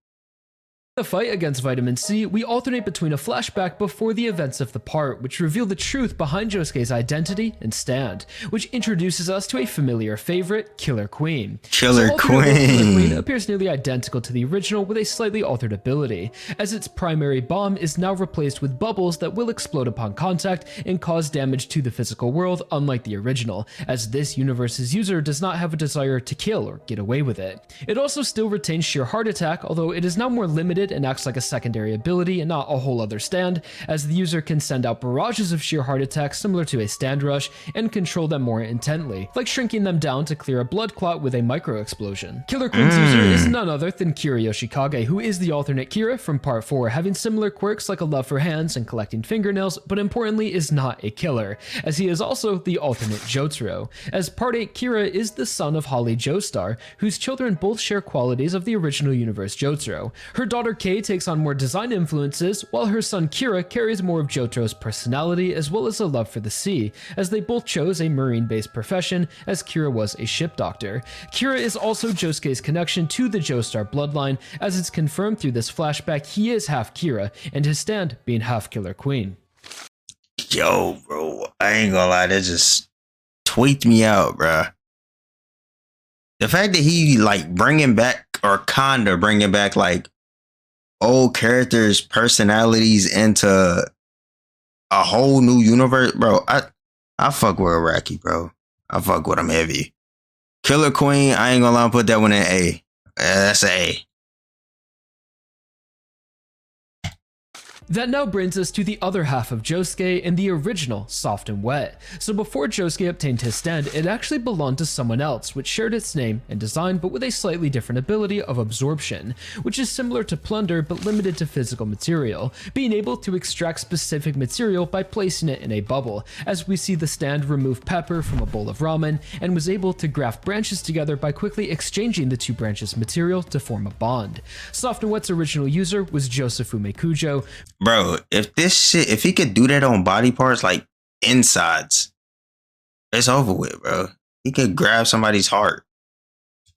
In the fight against Vitamin C, we alternate between a flashback before the events of the part, which reveal the truth behind Josuke's identity and stand, which introduces us to a familiar favorite, Killer Queen. Killer Killer Queen Queen appears nearly identical to the original with a slightly altered ability, as its primary bomb is now replaced with bubbles that will explode upon contact and cause damage to the physical world, unlike the original, as this universe's user does not have a desire to kill or get away with it. It also still retains sheer heart attack, although it is now more limited and acts like a secondary ability and not a whole other stand, as the user can send out barrages of sheer heart attacks similar to a stand rush and control them more intently, like shrinking them down to clear a blood clot with a micro explosion. Killer Queen's user is none other than Kira Yoshikage, who is the alternate Kira from part 4, having similar quirks like a love for hands and collecting fingernails, but importantly is not a killer, as he is also the alternate Jotaro. As part 8, Kira is the son of Holly Joestar, whose children both share qualities of the original universe Jotaro. Her daughter Kei takes on more design influences, while her son Kira carries more of Jotaro's personality as well as a love for the sea, as they both chose a marine-based profession, as Kira was a ship doctor. Kira is also Josuke's connection to the Joestar bloodline, as it's confirmed through this flashback he is half Kira, and his stand being half Killer Queen. Yo, bro, I ain't gonna lie, that just tweaked me out, bro. The fact that he like bringing back, or kinda bringing back, like old characters' personalities into a whole new universe, bro. I fuck with Iraqi, bro. I fuck with him heavy. Killer Queen, I ain't gonna lie, put that one in A. That's an A. That now brings us to the other half of Josuke and the original Soft and Wet. So before Josuke obtained his stand, it actually belonged to someone else, which shared its name and design but with a slightly different ability of absorption, which is similar to plunder but limited to physical material, being able to extract specific material by placing it in a bubble, as we see the stand remove pepper from a bowl of ramen, and was able to graft branches together by quickly exchanging the two branches' material to form a bond. Soft and Wet's original user was Josufume Kujo. Bro, if he could do that on body parts like insides, it's over with, bro. He could grab somebody's heart.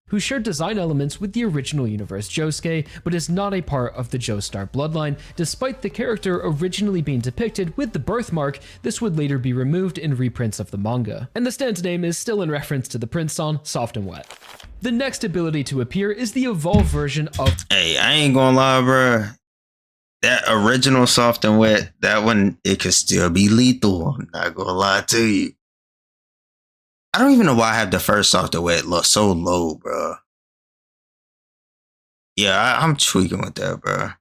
Who shared design elements with the original universe Josuke, but is not a part of the Joestar bloodline. Despite the character originally being depicted with the birthmark, this would later be removed in reprints of the manga. And the stand's name is still in reference to the Prince song, Soft and Wet. The next ability to appear is the evolved version of... Hey, I ain't gonna lie, bro. That original Soft and Wet, that one, it could still be lethal. I'm not gonna lie to you. I don't even know why I have the first Soft and Wet look so low, bro. Yeah, I'm tweaking with that, bro.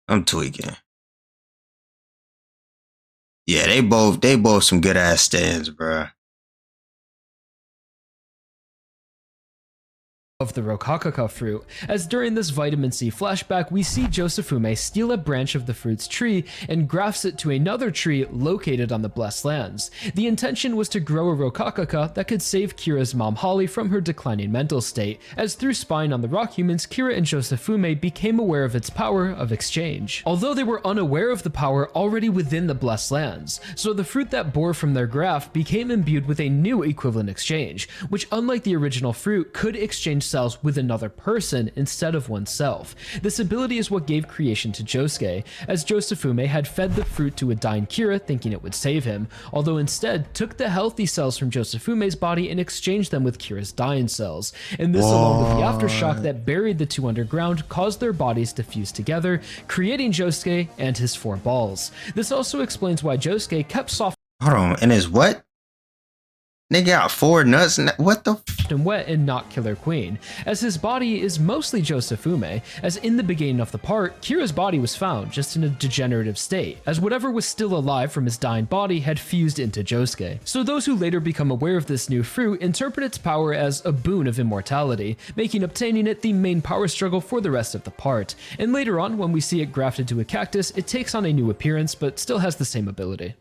I'm tweaking. Yeah, they both some good ass stands, bro. Of the Rokakaka fruit, as during this vitamin C flashback we see Josufume steal a branch of the fruit's tree and grafts it to another tree located on the Blessed Lands. The intention was to grow a Rokakaka that could save Kira's mom Holly from her declining mental state, as through spying on the rock humans, Kira and Josufume became aware of its power of exchange, although they were unaware of the power already within the Blessed Lands. So the fruit that bore from their graft became imbued with a new equivalent exchange, which unlike the original fruit could exchange cells with another person instead of oneself. This ability is what gave creation to Josuke, as Josufume had fed the fruit to a dying Kira thinking it would save him, although instead took the healthy cells from Josufume's body and exchanged them with Kira's dying cells. And this, along with the aftershock that buried the two underground, caused their bodies to fuse together, creating Josuke and his four balls. This also explains why Josuke kept Soft Hold on, and his what? Nigga got 4 nuts and what the and Wet and not Killer Queen, as his body is mostly Josufume, as in the beginning of the part, Kira's body was found just in a degenerative state, as whatever was still alive from his dying body had fused into Josuke. So those who later become aware of this new fruit interpret its power as a boon of immortality, making obtaining it the main power struggle for the rest of the part. And later on, when we see it grafted to a cactus, it takes on a new appearance but still has the same ability.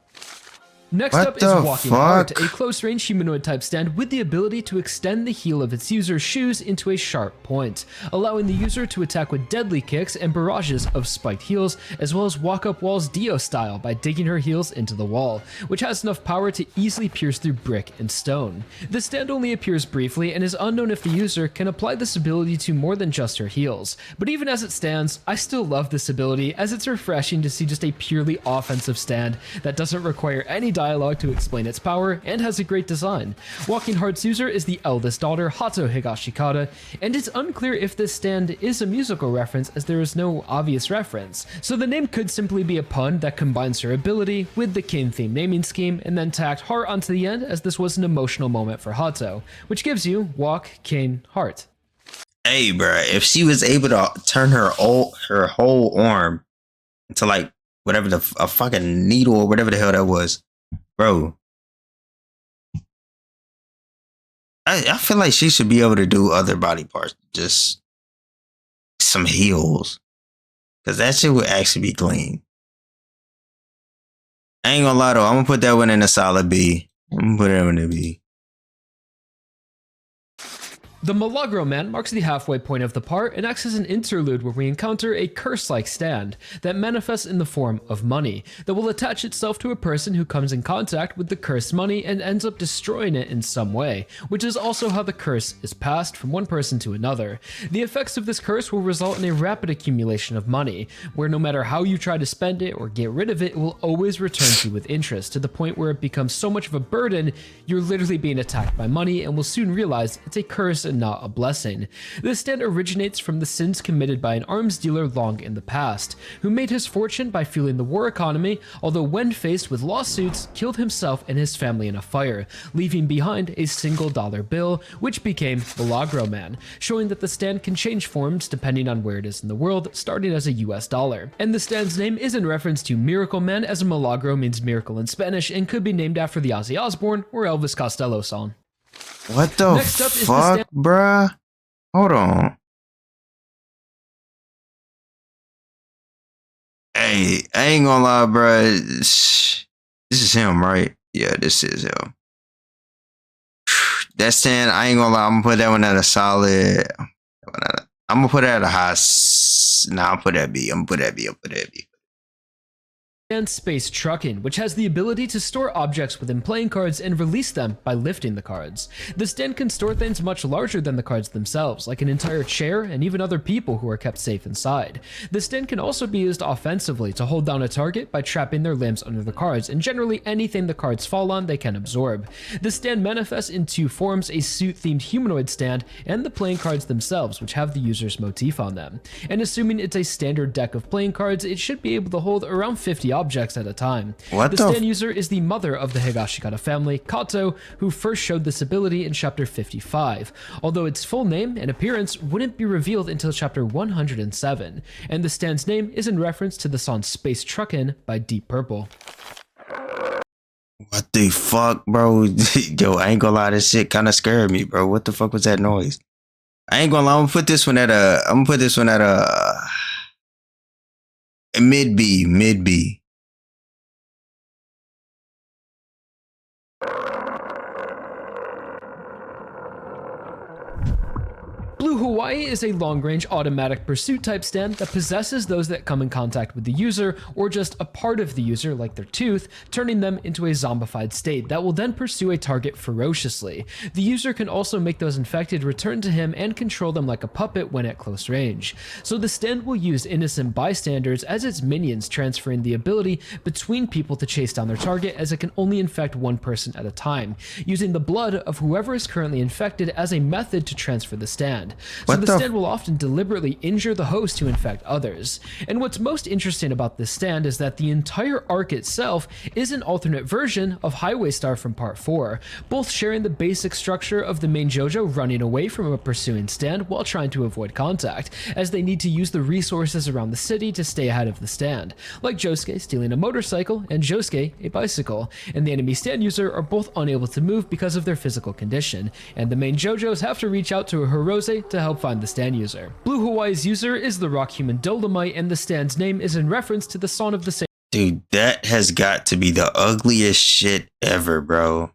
Next up is Walking Heart, a close-range humanoid-type stand with the ability to extend the heel of its user's shoes into a sharp point, allowing the user to attack with deadly kicks and barrages of spiked heels, as well as walk up walls Dio style by digging her heels into the wall, which has enough power to easily pierce through brick and stone. The stand only appears briefly and is unknown if the user can apply this ability to more than just her heels, but even as it stands, I still love this ability, as it's refreshing to see just a purely offensive stand that doesn't require any dialogue to explain its power and has a great design. Walking Heart's user is the eldest daughter, Hato Higashikata, and it's unclear if this stand is a musical reference as there is no obvious reference, so the name could simply be a pun that combines her ability with the Kin theme naming scheme and then tacked heart onto the end, as this was an emotional moment for Hato, which gives you Walk, Kin, Heart. Hey, bro, if she was able to turn her whole arm into like whatever a fucking needle or whatever the hell that was, bro, I feel like she should be able to do other body parts, just some heels, because that shit would actually be clean. I ain't gonna lie though, I'm gonna put that one in a solid B. I'm gonna put that one in a B. The Milagro Man marks the halfway point of the part and acts as an interlude where we encounter a curse-like stand that manifests in the form of money that will attach itself to a person who comes in contact with the cursed money and ends up destroying it in some way, which is also how the curse is passed from one person to another. The effects of this curse will result in a rapid accumulation of money, where no matter how you try to spend it or get rid of it, it will always return to you with interest, to the point where it becomes so much of a burden, you're literally being attacked by money and will soon realize it's a curse and and not a blessing. This stand originates from the sins committed by an arms dealer long in the past, who made his fortune by fueling the war economy, although when faced with lawsuits, killed himself and his family in a fire, leaving behind a single dollar bill, which became Milagro Man, showing that the stand can change forms depending on where it is in the world, starting as a US dollar. And the stand's name is in reference to Miracle Man, as a milagro means miracle in Spanish and could be named after the Ozzy Osbourne or Elvis Costello song. What the Next up is fuck, bruh? Hold on. Hey, I ain't gonna lie, bruh. This is him, right? Yeah, this is him. That stand, I ain't gonna lie, I'm gonna put that one at a solid. I'm gonna put it at a high. Nah, I'll put that B. I'm gonna put that B. And space trucking, which has the ability to store objects within playing cards and release them by lifting the cards. The stand can store things much larger than the cards themselves, like an entire chair and even other people who are kept safe inside. The stand can also be used offensively to hold down a target by trapping their limbs under the cards, and generally anything the cards fall on they can absorb. The stand manifests in two forms: a suit-themed humanoid stand and the playing cards themselves, which have the user's motif on them. And assuming it's a standard deck of playing cards, it should be able to hold around 50 objects at a time. The stand user is the mother of the Higashikata family, Kato, who first showed this ability in chapter 55, although its full name and appearance wouldn't be revealed until chapter 107, and the stand's name is in reference to the song Space Truckin' by Deep Purple. What the fuck, bro? Yo, I ain't gonna lie, this shit kinda scared me, bro. What the fuck was that noise? I ain't gonna lie, I'm gonna put this one at a mid B. Blue Hawaii is a long-range automatic pursuit type stand that possesses those that come in contact with the user, or just a part of the user like their tooth, turning them into a zombified state that will then pursue a target ferociously. The user can also make those infected return to him and control them like a puppet when at close range. So the stand will use innocent bystanders as its minions, transferring the ability between people to chase down their target, as it can only infect one person at a time, using the blood of whoever is currently infected as a method to transfer the stand. So the stand will often deliberately injure the host to infect others. And what's most interesting about this stand is that the entire arc itself is an alternate version of Highway Star from Part 4, both sharing the basic structure of the main JoJo running away from a pursuing stand while trying to avoid contact, as they need to use the resources around the city to stay ahead of the stand, like Josuke stealing a motorcycle and Josuke a bicycle, and the enemy stand user are both unable to move because of their physical condition, and the main JoJos have to reach out to a Hirose to help find the stand user. Blue Hawaii's user is the rock human Dolomite, and the stand's name is in reference to the song of the same. Dude, that has got to be the ugliest shit ever, bro.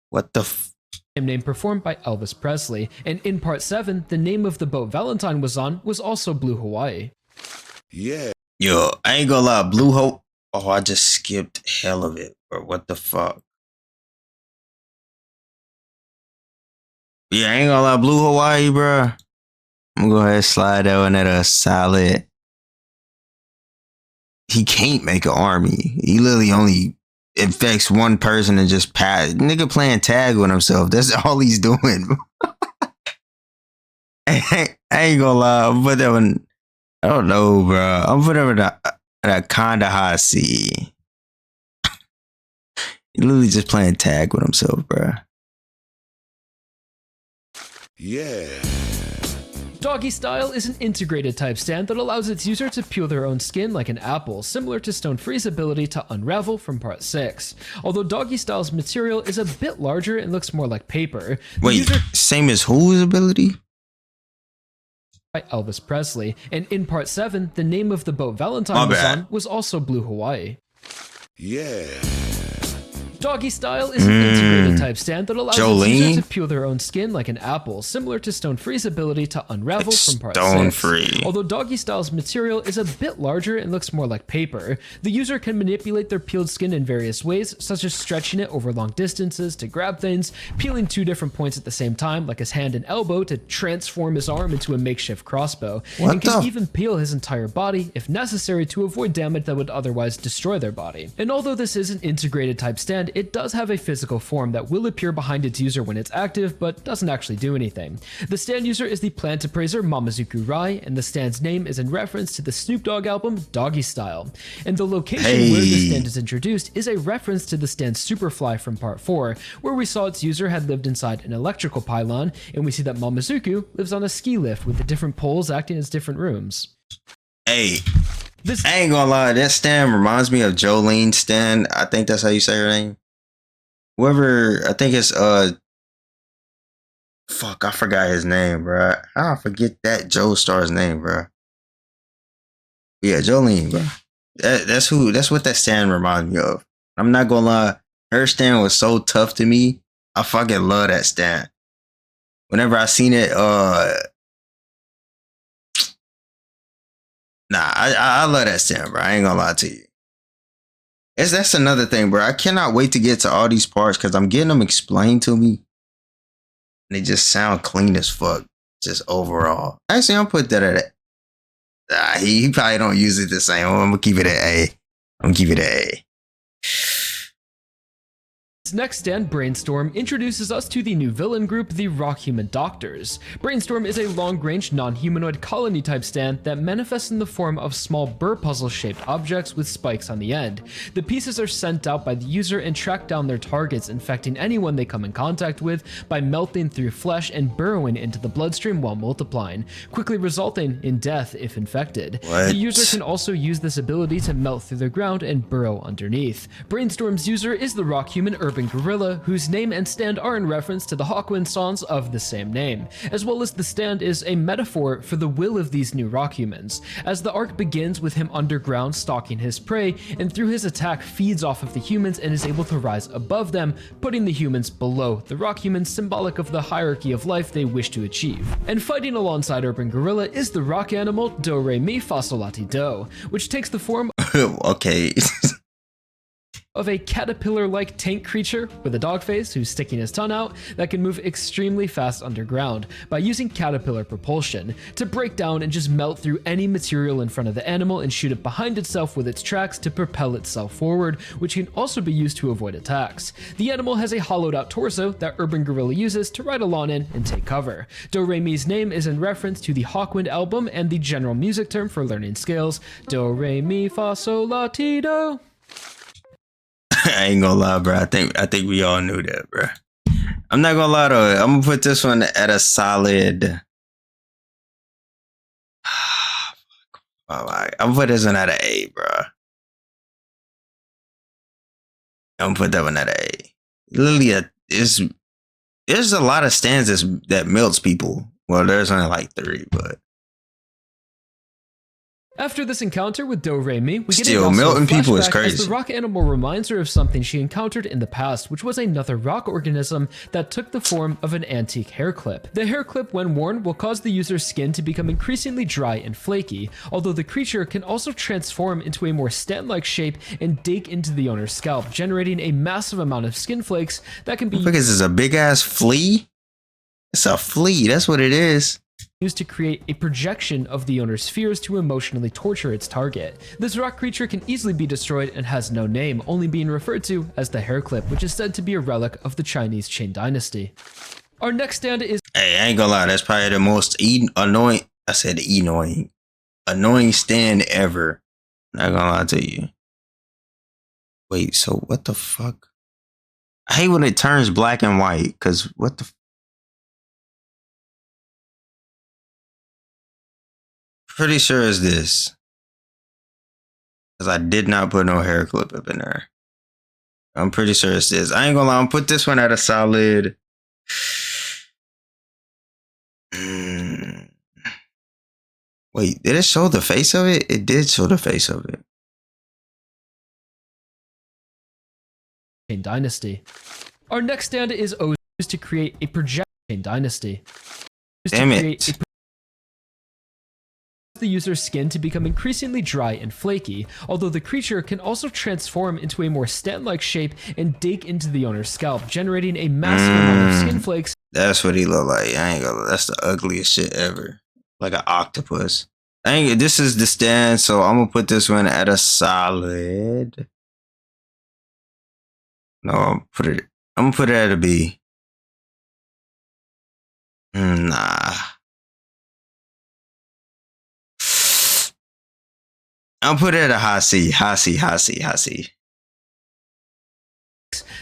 What the same name performed by Elvis Presley, and in part 7, the name of the boat Valentine was on was also Blue Hawaii. Yeah. Yo, I ain't gonna lie, Blue Hope. Oh, I just skipped hell of it, bro. What the fuck? Yeah, I ain't gonna lie, Blue Hawaii, bro. I'm gonna go ahead and slide that one at a solid. He can't make an army. He literally only infects one person and just pass. Nigga playing tag with himself. That's all he's doing. I ain't gonna lie. I'm put that one. I don't know, bro. I'm put that at a kinda high C. He literally just playing tag with himself, bro. Yeah. Doggy Style is an integrated type stand that allows its user to peel their own skin like an apple, similar to Stone Free's ability to unravel from part 6. Although Doggy Style's material is a bit larger and looks more like paper. Wait, same as whose ability? By Elvis Presley, and in part 7, the name of the boat Valentine was on was also Blue Hawaii. Yeah. Doggy Style is an integrated type stand that allows its user to peel their own skin like an apple, similar to Stone Free's ability to unravel from part 6. Although Doggy Style's material is a bit larger and looks more like paper, the user can manipulate their peeled skin in various ways, such as stretching it over long distances to grab things, peeling 2 different points at the same time, like his hand and elbow, to transform his arm into a makeshift crossbow, and can even peel his entire body if necessary to avoid damage that would otherwise destroy their body. And although this is an integrated type stand, stand, it does have a physical form that will appear behind its user when it's active, but doesn't actually do anything. The stand user is the plant appraiser Mamazuku Rai, and the stand's name is in reference to the Snoop Dogg album Doggy Style. And the location where the stand is introduced is a reference to the stand's Superfly from part 4, where we saw its user had lived inside an electrical pylon, and we see that Mamazuku lives on a ski lift with the different poles acting as different rooms. Hey, I ain't gonna lie, that stand reminds me of Jolene's stand. I think that's how you say her name. Whoever, I think it's fuck, I forgot his name, bro. I forget that Joestar's name, bro. Yeah, Jolene, bro. That's what that stand reminds me of. I'm not gonna lie, her stand was so tough to me. I fucking love that stand. Whenever I seen it, I love that stand, bro. I ain't gonna lie to you. That's another thing, bro. I cannot wait to get to all these parts because I'm getting them explained to me. And they just sound clean as fuck. Just overall. Actually, I'm put that at a. He probably don't use it the same. I'm gonna keep it at A. I'm gonna keep it at A. Next stand, Brainstorm, introduces us to the new villain group, the Rock Human Doctors. Brainstorm is a long-range, non-humanoid colony-type stand that manifests in the form of small burr puzzle-shaped objects with spikes on the end. The pieces are sent out by the user and track down their targets, infecting anyone they come in contact with by melting through flesh and burrowing into the bloodstream while multiplying, quickly resulting in death if infected. What? The user can also use this ability to melt through the ground and burrow underneath. Brainstorm's user is the Rock Human Urban Gorilla, whose name and stand are in reference to the Hawkwind songs of the same name, as well as the stand is a metaphor for the will of these new rock humans, as the arc begins with him underground stalking his prey, and through his attack feeds off of the humans and is able to rise above them, putting the humans below the rock humans, symbolic of the hierarchy of life they wish to achieve. And fighting alongside Urban Gorilla is the rock animal Do Re Mi Fa Sol La Ti Do, which takes the form Okay. of a caterpillar-like tank creature with a dog face who's sticking his tongue out that can move extremely fast underground by using caterpillar propulsion to break down and just melt through any material in front of the animal and shoot it behind itself with its tracks to propel itself forward, which can also be used to avoid attacks. The animal has a hollowed out torso that Urban Gorilla uses to ride along in and take cover. Do Re Mi's name is in reference to the Hawkwind album and the general music term for learning scales, Do Re Mi Fa Sol La Ti Do. I ain't gonna lie, bro. I think we all knew that, bro. I'm not gonna lie though. I'm gonna put this one at a solid. I'm gonna put this one at an A, bro. I'm gonna put that one at an A. Literally, there's a lot of stands that melts people. Well, there's only like 3, but. After this encounter with Do Re Mi, we get Still, melting people is crazy. as the rock animal reminds her of something she encountered in the past, which was another rock organism that took the form of an antique hair clip. The hair clip, when worn, will cause the user's skin to become increasingly dry and flaky, although the creature can also transform into a more stand-like shape and dig into the owner's scalp, generating a massive amount of skin flakes that can be Because it's a big ass flea. It's a flea. That's what it is. used to create a projection of the owner's fears to emotionally torture its target. This rock creature can easily be destroyed and has no name, only being referred to as the hair clip, which is said to be a relic of the Chinese Qing dynasty. Our next stand is... Hey, I ain't gonna lie, that's probably the most annoying, I said annoying stand ever. Not gonna lie to you. Wait, so what the fuck? I hate when it turns black and white, cause what the pretty sure it's this. Cause I did not put no hair clip up in there. I'm pretty sure it's this. I ain't gonna lie, I'm gonna put this one at a solid. Wait, did it show the face of it? It did show the face of it. Dynasty. Our next stand is used to create a projection dynasty. Damn it. The user's skin to become increasingly dry and flaky, although the creature can also transform into a more stand-like shape and dig into the owner's scalp, generating a massive amount of skin flakes. That's what he look like. I ain't gonna. That's the ugliest shit ever. Like an octopus. This is the stand, so I'm gonna put this one at a solid. No, I'm gonna put it at a B. Nah. I'll put it at a high C. High C, high C, high C.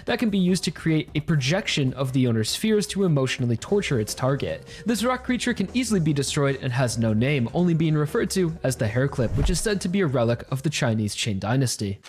That can be used to create a projection of the owner's fears to emotionally torture its target. This rock creature can easily be destroyed and has no name, only being referred to as the hair clip, which is said to be a relic of the Chinese Qing dynasty.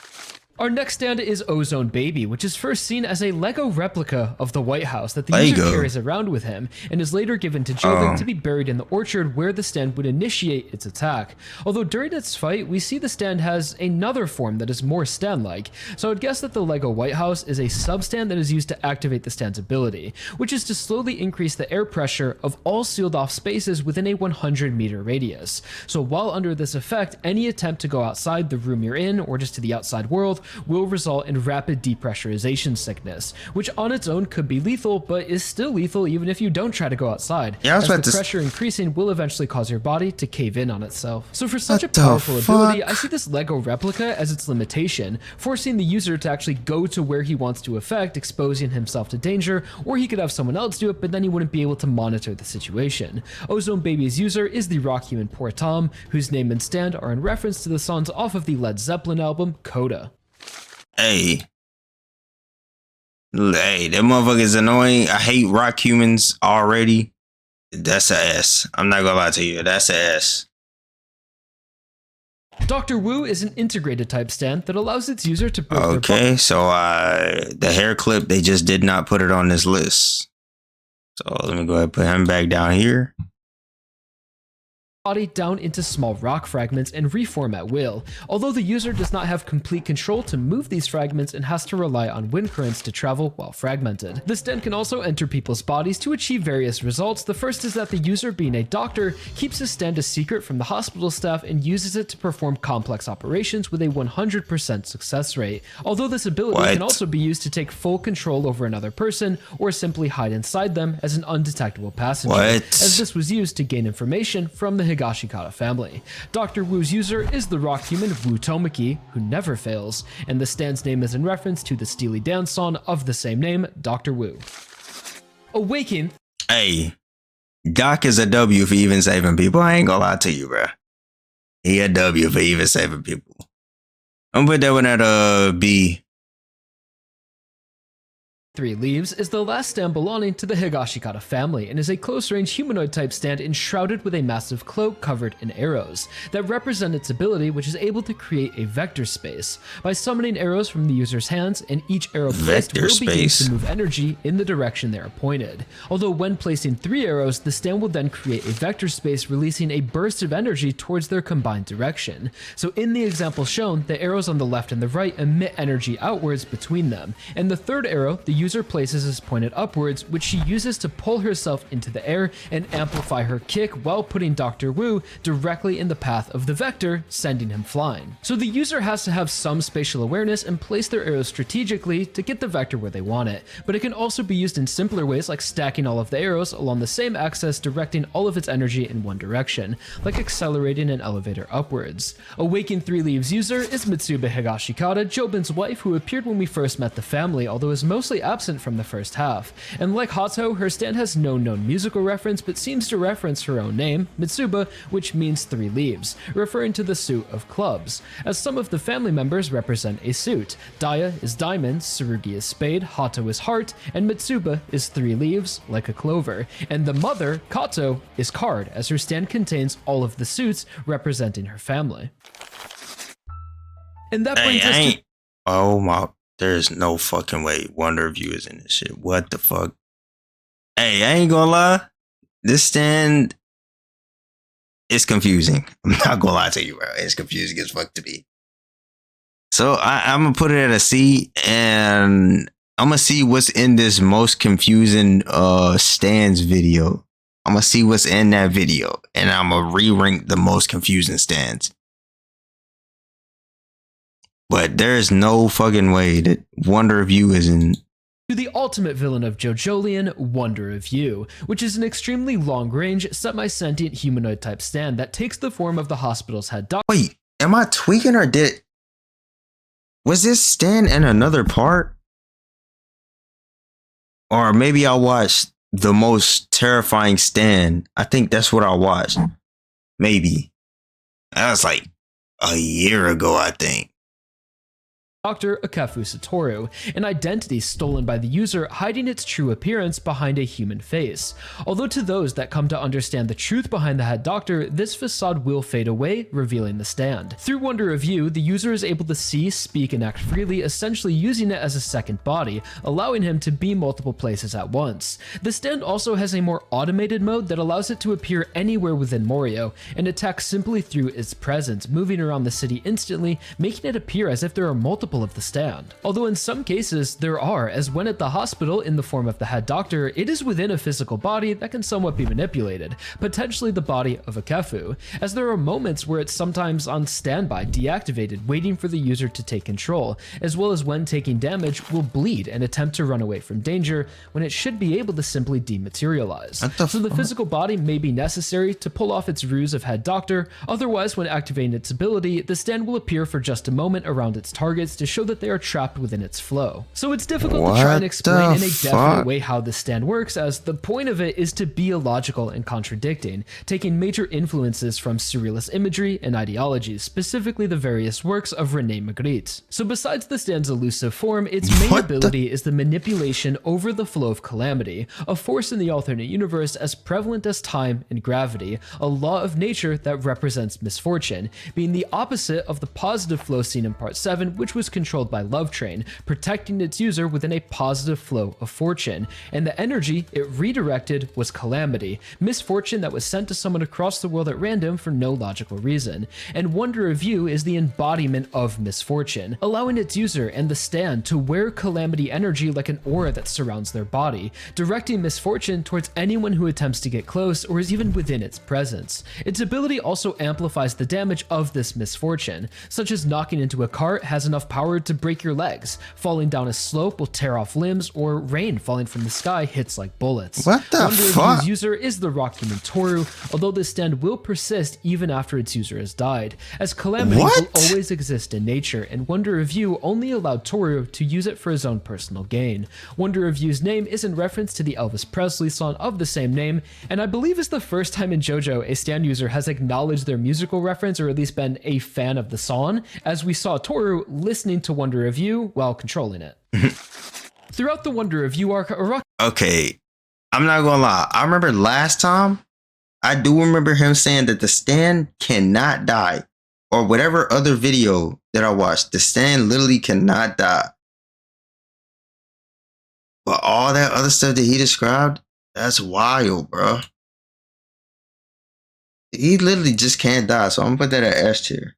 Our next stand is Ozone Baby, which is first seen as a Lego replica of the White House that the user carries around with him, and is later given to Jilin to be buried in the orchard where the stand would initiate its attack. Although during its fight, we see the stand has another form that is more stand-like, so I would guess that the Lego White House is a sub-stand that is used to activate the stand's ability, which is to slowly increase the air pressure of all sealed-off spaces within a 100-meter radius. So while under this effect, any attempt to go outside the room you're in, or just to the outside world, will result in rapid depressurization sickness, which on its own could be lethal, but is still lethal even if you don't try to go outside, as the pressure increasing will eventually cause your body to cave in on itself. So for such a powerful ability, I see this Lego replica as its limitation, forcing the user to actually go to where he wants to affect, exposing himself to danger, or he could have someone else do it, but then he wouldn't be able to monitor the situation. Ozone Baby's user is the rock human Poor Tom, whose name and stand are in reference to the songs off of the Led Zeppelin album Coda. Hey, that motherfucker is annoying. I hate rock humans already. That's a S. I'm not gonna lie to you. That's a S. Dr. Wu is an integrated type stand that allows its user to build okay, so the hair clip, they just did not put it on this list. So let me go ahead and put him back down here. Body down into small rock fragments and reform at will, although the user does not have complete control to move these fragments and has to rely on wind currents to travel while fragmented. The stand can also enter people's bodies to achieve various results. The first is that the user, being a doctor, keeps his stand a secret from the hospital staff and uses it to perform complex operations with a 100% success rate. Although this ability can also be used to take full control over another person or simply hide inside them as an undetectable passenger, as this was used to gain information from the Higashikata family. Dr. Wu's user is the rock human Wu Tomaki, who never fails, and the stand's name is in reference to the Steely Dan song of the same name, Dr. Wu. Awaken. Hey, Doc is a W for even saving people. I ain't gonna lie to you, bro. He a W for even saving people. I'm gonna put that one at a B. 3 Leaves is the last stand belonging to the Higashikata family and is a close-range humanoid-type stand enshrouded with a massive cloak covered in arrows that represent its ability, which is able to create a vector space. By summoning arrows from the user's hands, and each arrow placed will be used to move energy in the direction they are pointed. Although when placing 3 arrows, the stand will then create a vector space, releasing a burst of energy towards their combined direction. So in the example shown, the arrows on the left and the right emit energy outwards between them, and the third arrow the user places is pointed upwards, which she uses to pull herself into the air and amplify her kick while putting Dr. Wu directly in the path of the vector, sending him flying. So the user has to have some spatial awareness and place their arrows strategically to get the vector where they want it, but it can also be used in simpler ways like stacking all of the arrows along the same axis, directing all of its energy in one direction, like accelerating an elevator upwards. Awaken 3 Leaves user is Mitsuba Higashikata, Jobin's wife, who appeared when we first met the family, although is mostly absent from the first half. And like Hato, her stand has no known musical reference, but seems to reference her own name, Mitsuba, which means 3 leaves, referring to the suit of clubs, as some of the family members represent a suit. Daya is diamond, Tsurugi is spade, Hato is heart, and Mitsuba is 3 leaves, like a clover. And the mother, Kato, is card, as her stand contains all of the suits representing her family. And that brings us to... Oh my... There's no fucking way Wonder of You is in this shit. What the fuck? Hey, I ain't gonna lie. This stand is confusing. I'm not gonna lie to you, bro. It's confusing as fuck to me. So I'm gonna put it at a C, and I'm gonna see what's in this most confusing stands video. I'm gonna see what's in that video, and I'm gonna re-rank the most confusing stands. But there's no fucking way that Wonder of You is in... To the ultimate villain of JoJolian, Wonder of You, which is an extremely long-range, semi-sentient humanoid-type stand that takes the form of the hospital's head doctor. Wait, am I tweaking or was this stand in another part? Or maybe I watched The Most Terrifying Stand. I think that's what I watched. Maybe. That was like a year ago, I think. Dr. Akefu Satoru, an identity stolen by the user hiding its true appearance behind a human face. Although to those that come to understand the truth behind the head doctor, this facade will fade away, revealing the stand. Through Wonder Review, the user is able to see, speak, and act freely, essentially using it as a second body, allowing him to be multiple places at once. The stand also has a more automated mode that allows it to appear anywhere within Morio, and attack simply through its presence, moving around the city instantly, making it appear as if there are multiple of the stand. Although in some cases there are, as when at the hospital in the form of the head doctor, it is within a physical body that can somewhat be manipulated, potentially the body of Akefu, as there are moments where it's sometimes on standby, deactivated, waiting for the user to take control, as well as when taking damage will bleed and attempt to run away from danger when it should be able to simply dematerialize. So the physical body may be necessary to pull off its ruse of head doctor, otherwise when activating its ability, the stand will appear for just a moment around its targets to show that they are trapped within its flow. So it's difficult to try and explain in a definite way how this stand works, as the point of it is to be illogical and contradicting, taking major influences from surrealist imagery and ideologies, specifically the various works of René Magritte. So besides the stand's elusive form, its main ability is the manipulation over the flow of calamity, a force in the alternate universe as prevalent as time and gravity, a law of nature that represents misfortune, being the opposite of the positive flow seen in part 7, which was controlled by Love Train, protecting its user within a positive flow of fortune, and the energy it redirected was calamity, misfortune that was sent to someone across the world at random for no logical reason. And Wonder Review is the embodiment of misfortune, allowing its user and the stand to wear calamity energy like an aura that surrounds their body, directing misfortune towards anyone who attempts to get close or is even within its presence. Its ability also amplifies the damage of this misfortune, such as knocking into a cart has enough power to break your legs, falling down a slope will tear off limbs, or rain falling from the sky hits like bullets. What the Wonder fuck? Review's user is the rock human Toru, although this stand will persist even after its user has died, as calamity will always exist in nature, and Wonder Review only allowed Toru to use it for his own personal gain. Wonder Review's name is in reference to the Elvis Presley song of the same name, and I believe it's the first time in JoJo a stand user has acknowledged their musical reference or at least been a fan of the song, as we saw Toru listening to Wonder Review while controlling it. Throughout the Wonder Review arc, Okay, I'm not gonna lie. I remember last time, I do remember him saying that the stand cannot die. Or whatever other video that I watched, the stand literally cannot die. But all that other stuff that he described, that's wild, bro. He literally just can't die. So I'm gonna put that at S tier.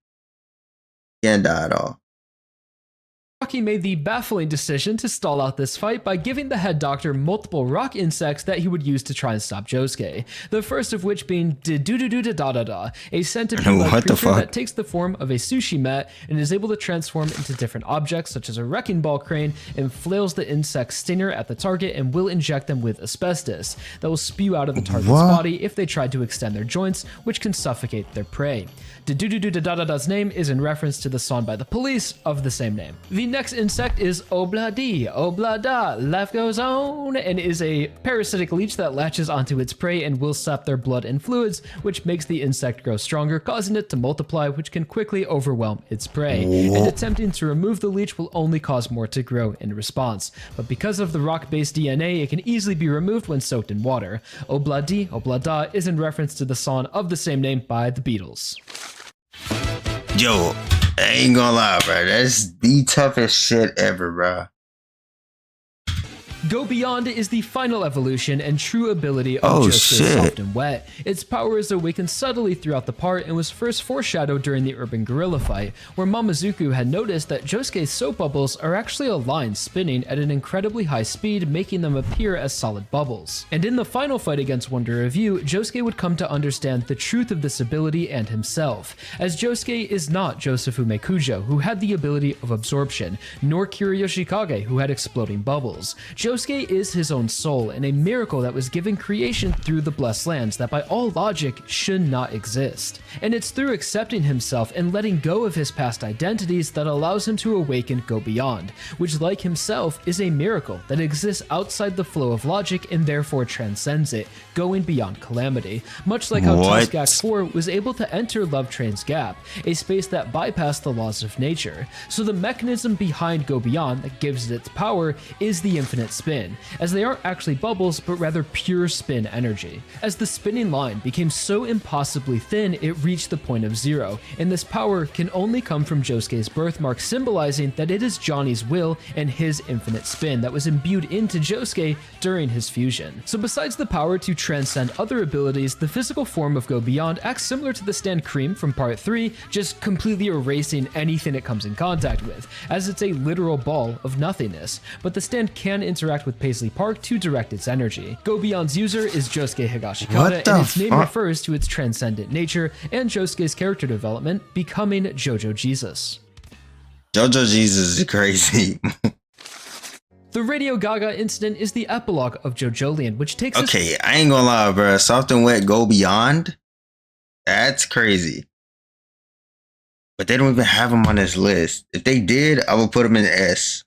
Can't die at all. Rocky made the baffling decision to stall out this fight by giving the head doctor multiple rock insects that he would use to try and stop Josuke. The first of which being da-da-da, a centipede-like creature that takes the form of a sushi mat and is able to transform into different objects such as a wrecking ball crane, and flails the insect's stinger at the target and will inject them with asbestos that will spew out of the target's body if they try to extend their joints, which can suffocate their prey. Da-da-da-da's name is in reference to the song by The Police of the same name. The next insect is Oblada, life goes on, and is a parasitic leech that latches onto its prey and will sap their blood and fluids, which makes the insect grow stronger, causing it to multiply, which can quickly overwhelm its prey. And attempting to remove the leech will only cause more to grow in response. But because of the rock-based DNA, it can easily be removed when soaked in water. Oblada is in reference to the song of the same name by the Beatles. Yo, I ain't gonna lie, bro. That's the toughest shit ever, bro. Go Beyond is the final evolution and true ability of Josuke's Soft and Wet. Its power is awakened subtly throughout the part and was first foreshadowed during the urban gorilla fight, where Mamazuku had noticed that Josuke's soap bubbles are actually a line spinning at an incredibly high speed, making them appear as solid bubbles. And in the final fight against Wonder Review, Josuke would come to understand the truth of this ability and himself, as Josuke is not Josefume Kujo, who had the ability of absorption, nor Kira Yoshikage, who had exploding bubbles. Josuke is his own soul and a miracle that was given creation through the Blessed Lands that by all logic should not exist. And it's through accepting himself and letting go of his past identities that allows him to awaken Go Beyond, which like himself is a miracle that exists outside the flow of logic and therefore transcends it, going beyond calamity, much like how Tuskak 4 was able to enter Love Train's Gap, a space that bypassed the laws of nature. So the mechanism behind Go Beyond that gives it its power is the infinite spin, as they aren't actually bubbles but rather pure spin energy. As the spinning line became so impossibly thin it reached the point of zero, and this power can only come from Josuke's birthmark, symbolizing that it is Johnny's will and his infinite spin that was imbued into Josuke during his fusion. So besides the power to transcend other abilities, the physical form of Go Beyond acts similar to the stand Cream from part 3, just completely erasing anything it comes in contact with, as it's a literal ball of nothingness, but the stand can interact with Paisley Park to direct its energy. Go Beyond's user is Josuke Higashikata, and its name refers to its transcendent nature and Josuke's character development, becoming JoJo Jesus. JoJo Jesus is crazy. The Radio Gaga incident is the epilogue of JoJolion, which takes us— Okay, I ain't gonna lie, bro. Soft and Wet Go Beyond? That's crazy. But they don't even have them on this list. If they did, I would put them in S.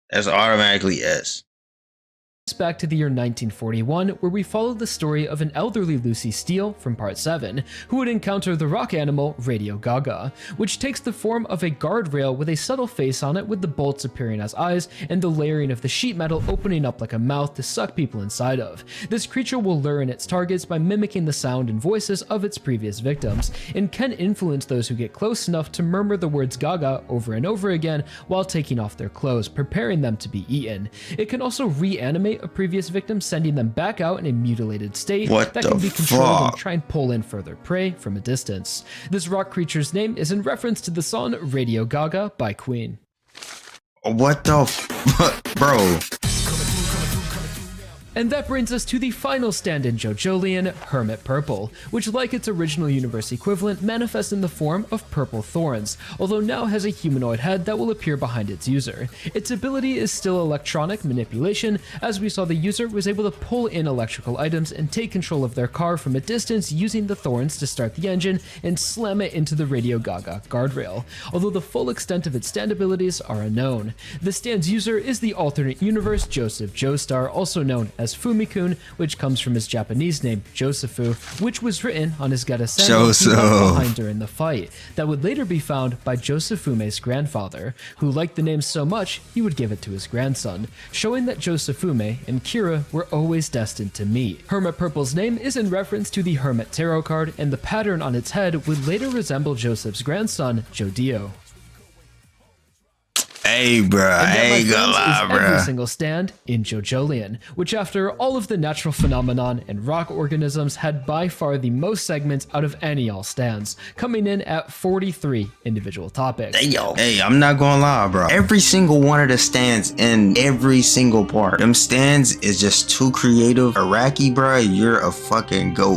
That's automatically S. back to the year 1941, where we follow the story of an elderly Lucy Steele from part 7, who would encounter the rock animal Radio Gaga, which takes the form of a guardrail with a subtle face on it with the bolts appearing as eyes and the layering of the sheet metal opening up like a mouth to suck people inside of. This creature will lure in its targets by mimicking the sound and voices of its previous victims, and can influence those who get close enough to murmur the words Gaga over and over again while taking off their clothes, preparing them to be eaten. It can also reanimate a previous victim, sending them back out in a mutilated state that can be controlled and try and pull in further prey from a distance. This rock creature's name is in reference to the song Radio Gaga by Queen. What the bro? And that brings us to the final stand in JoJolion, Hermit Purple, which like its original universe equivalent manifests in the form of purple thorns, although now has a humanoid head that will appear behind its user. Its ability is still electronic manipulation, as we saw the user was able to pull in electrical items and take control of their car from a distance using the thorns to start the engine and slam it into the Radio Gaga guardrail, although the full extent of its stand abilities are unknown. The stand's user is the alternate universe Joseph Joestar, also known as Fumikun, which comes from his Japanese name Josephu, which was written on his Geta sandal he left behind during the fight, that would later be found by Josefume's grandfather, who liked the name so much he would give it to his grandson, showing that Josefume and Kira were always destined to meet. Hermit Purple's name is in reference to the Hermit Tarot card, and the pattern on its head would later resemble Joseph's grandson, Jodio. Hey, bro, I ain't gonna lie, bro. Every single stand in JoJolion, which after all of the natural phenomenon and rock organisms had by far the most segments out of any all stands, coming in at 43 individual topics. Hey, I'm not gonna lie, bro. Every single one of the stands in every single part, them stands is just too creative. Araki, bro, you're a fucking goat.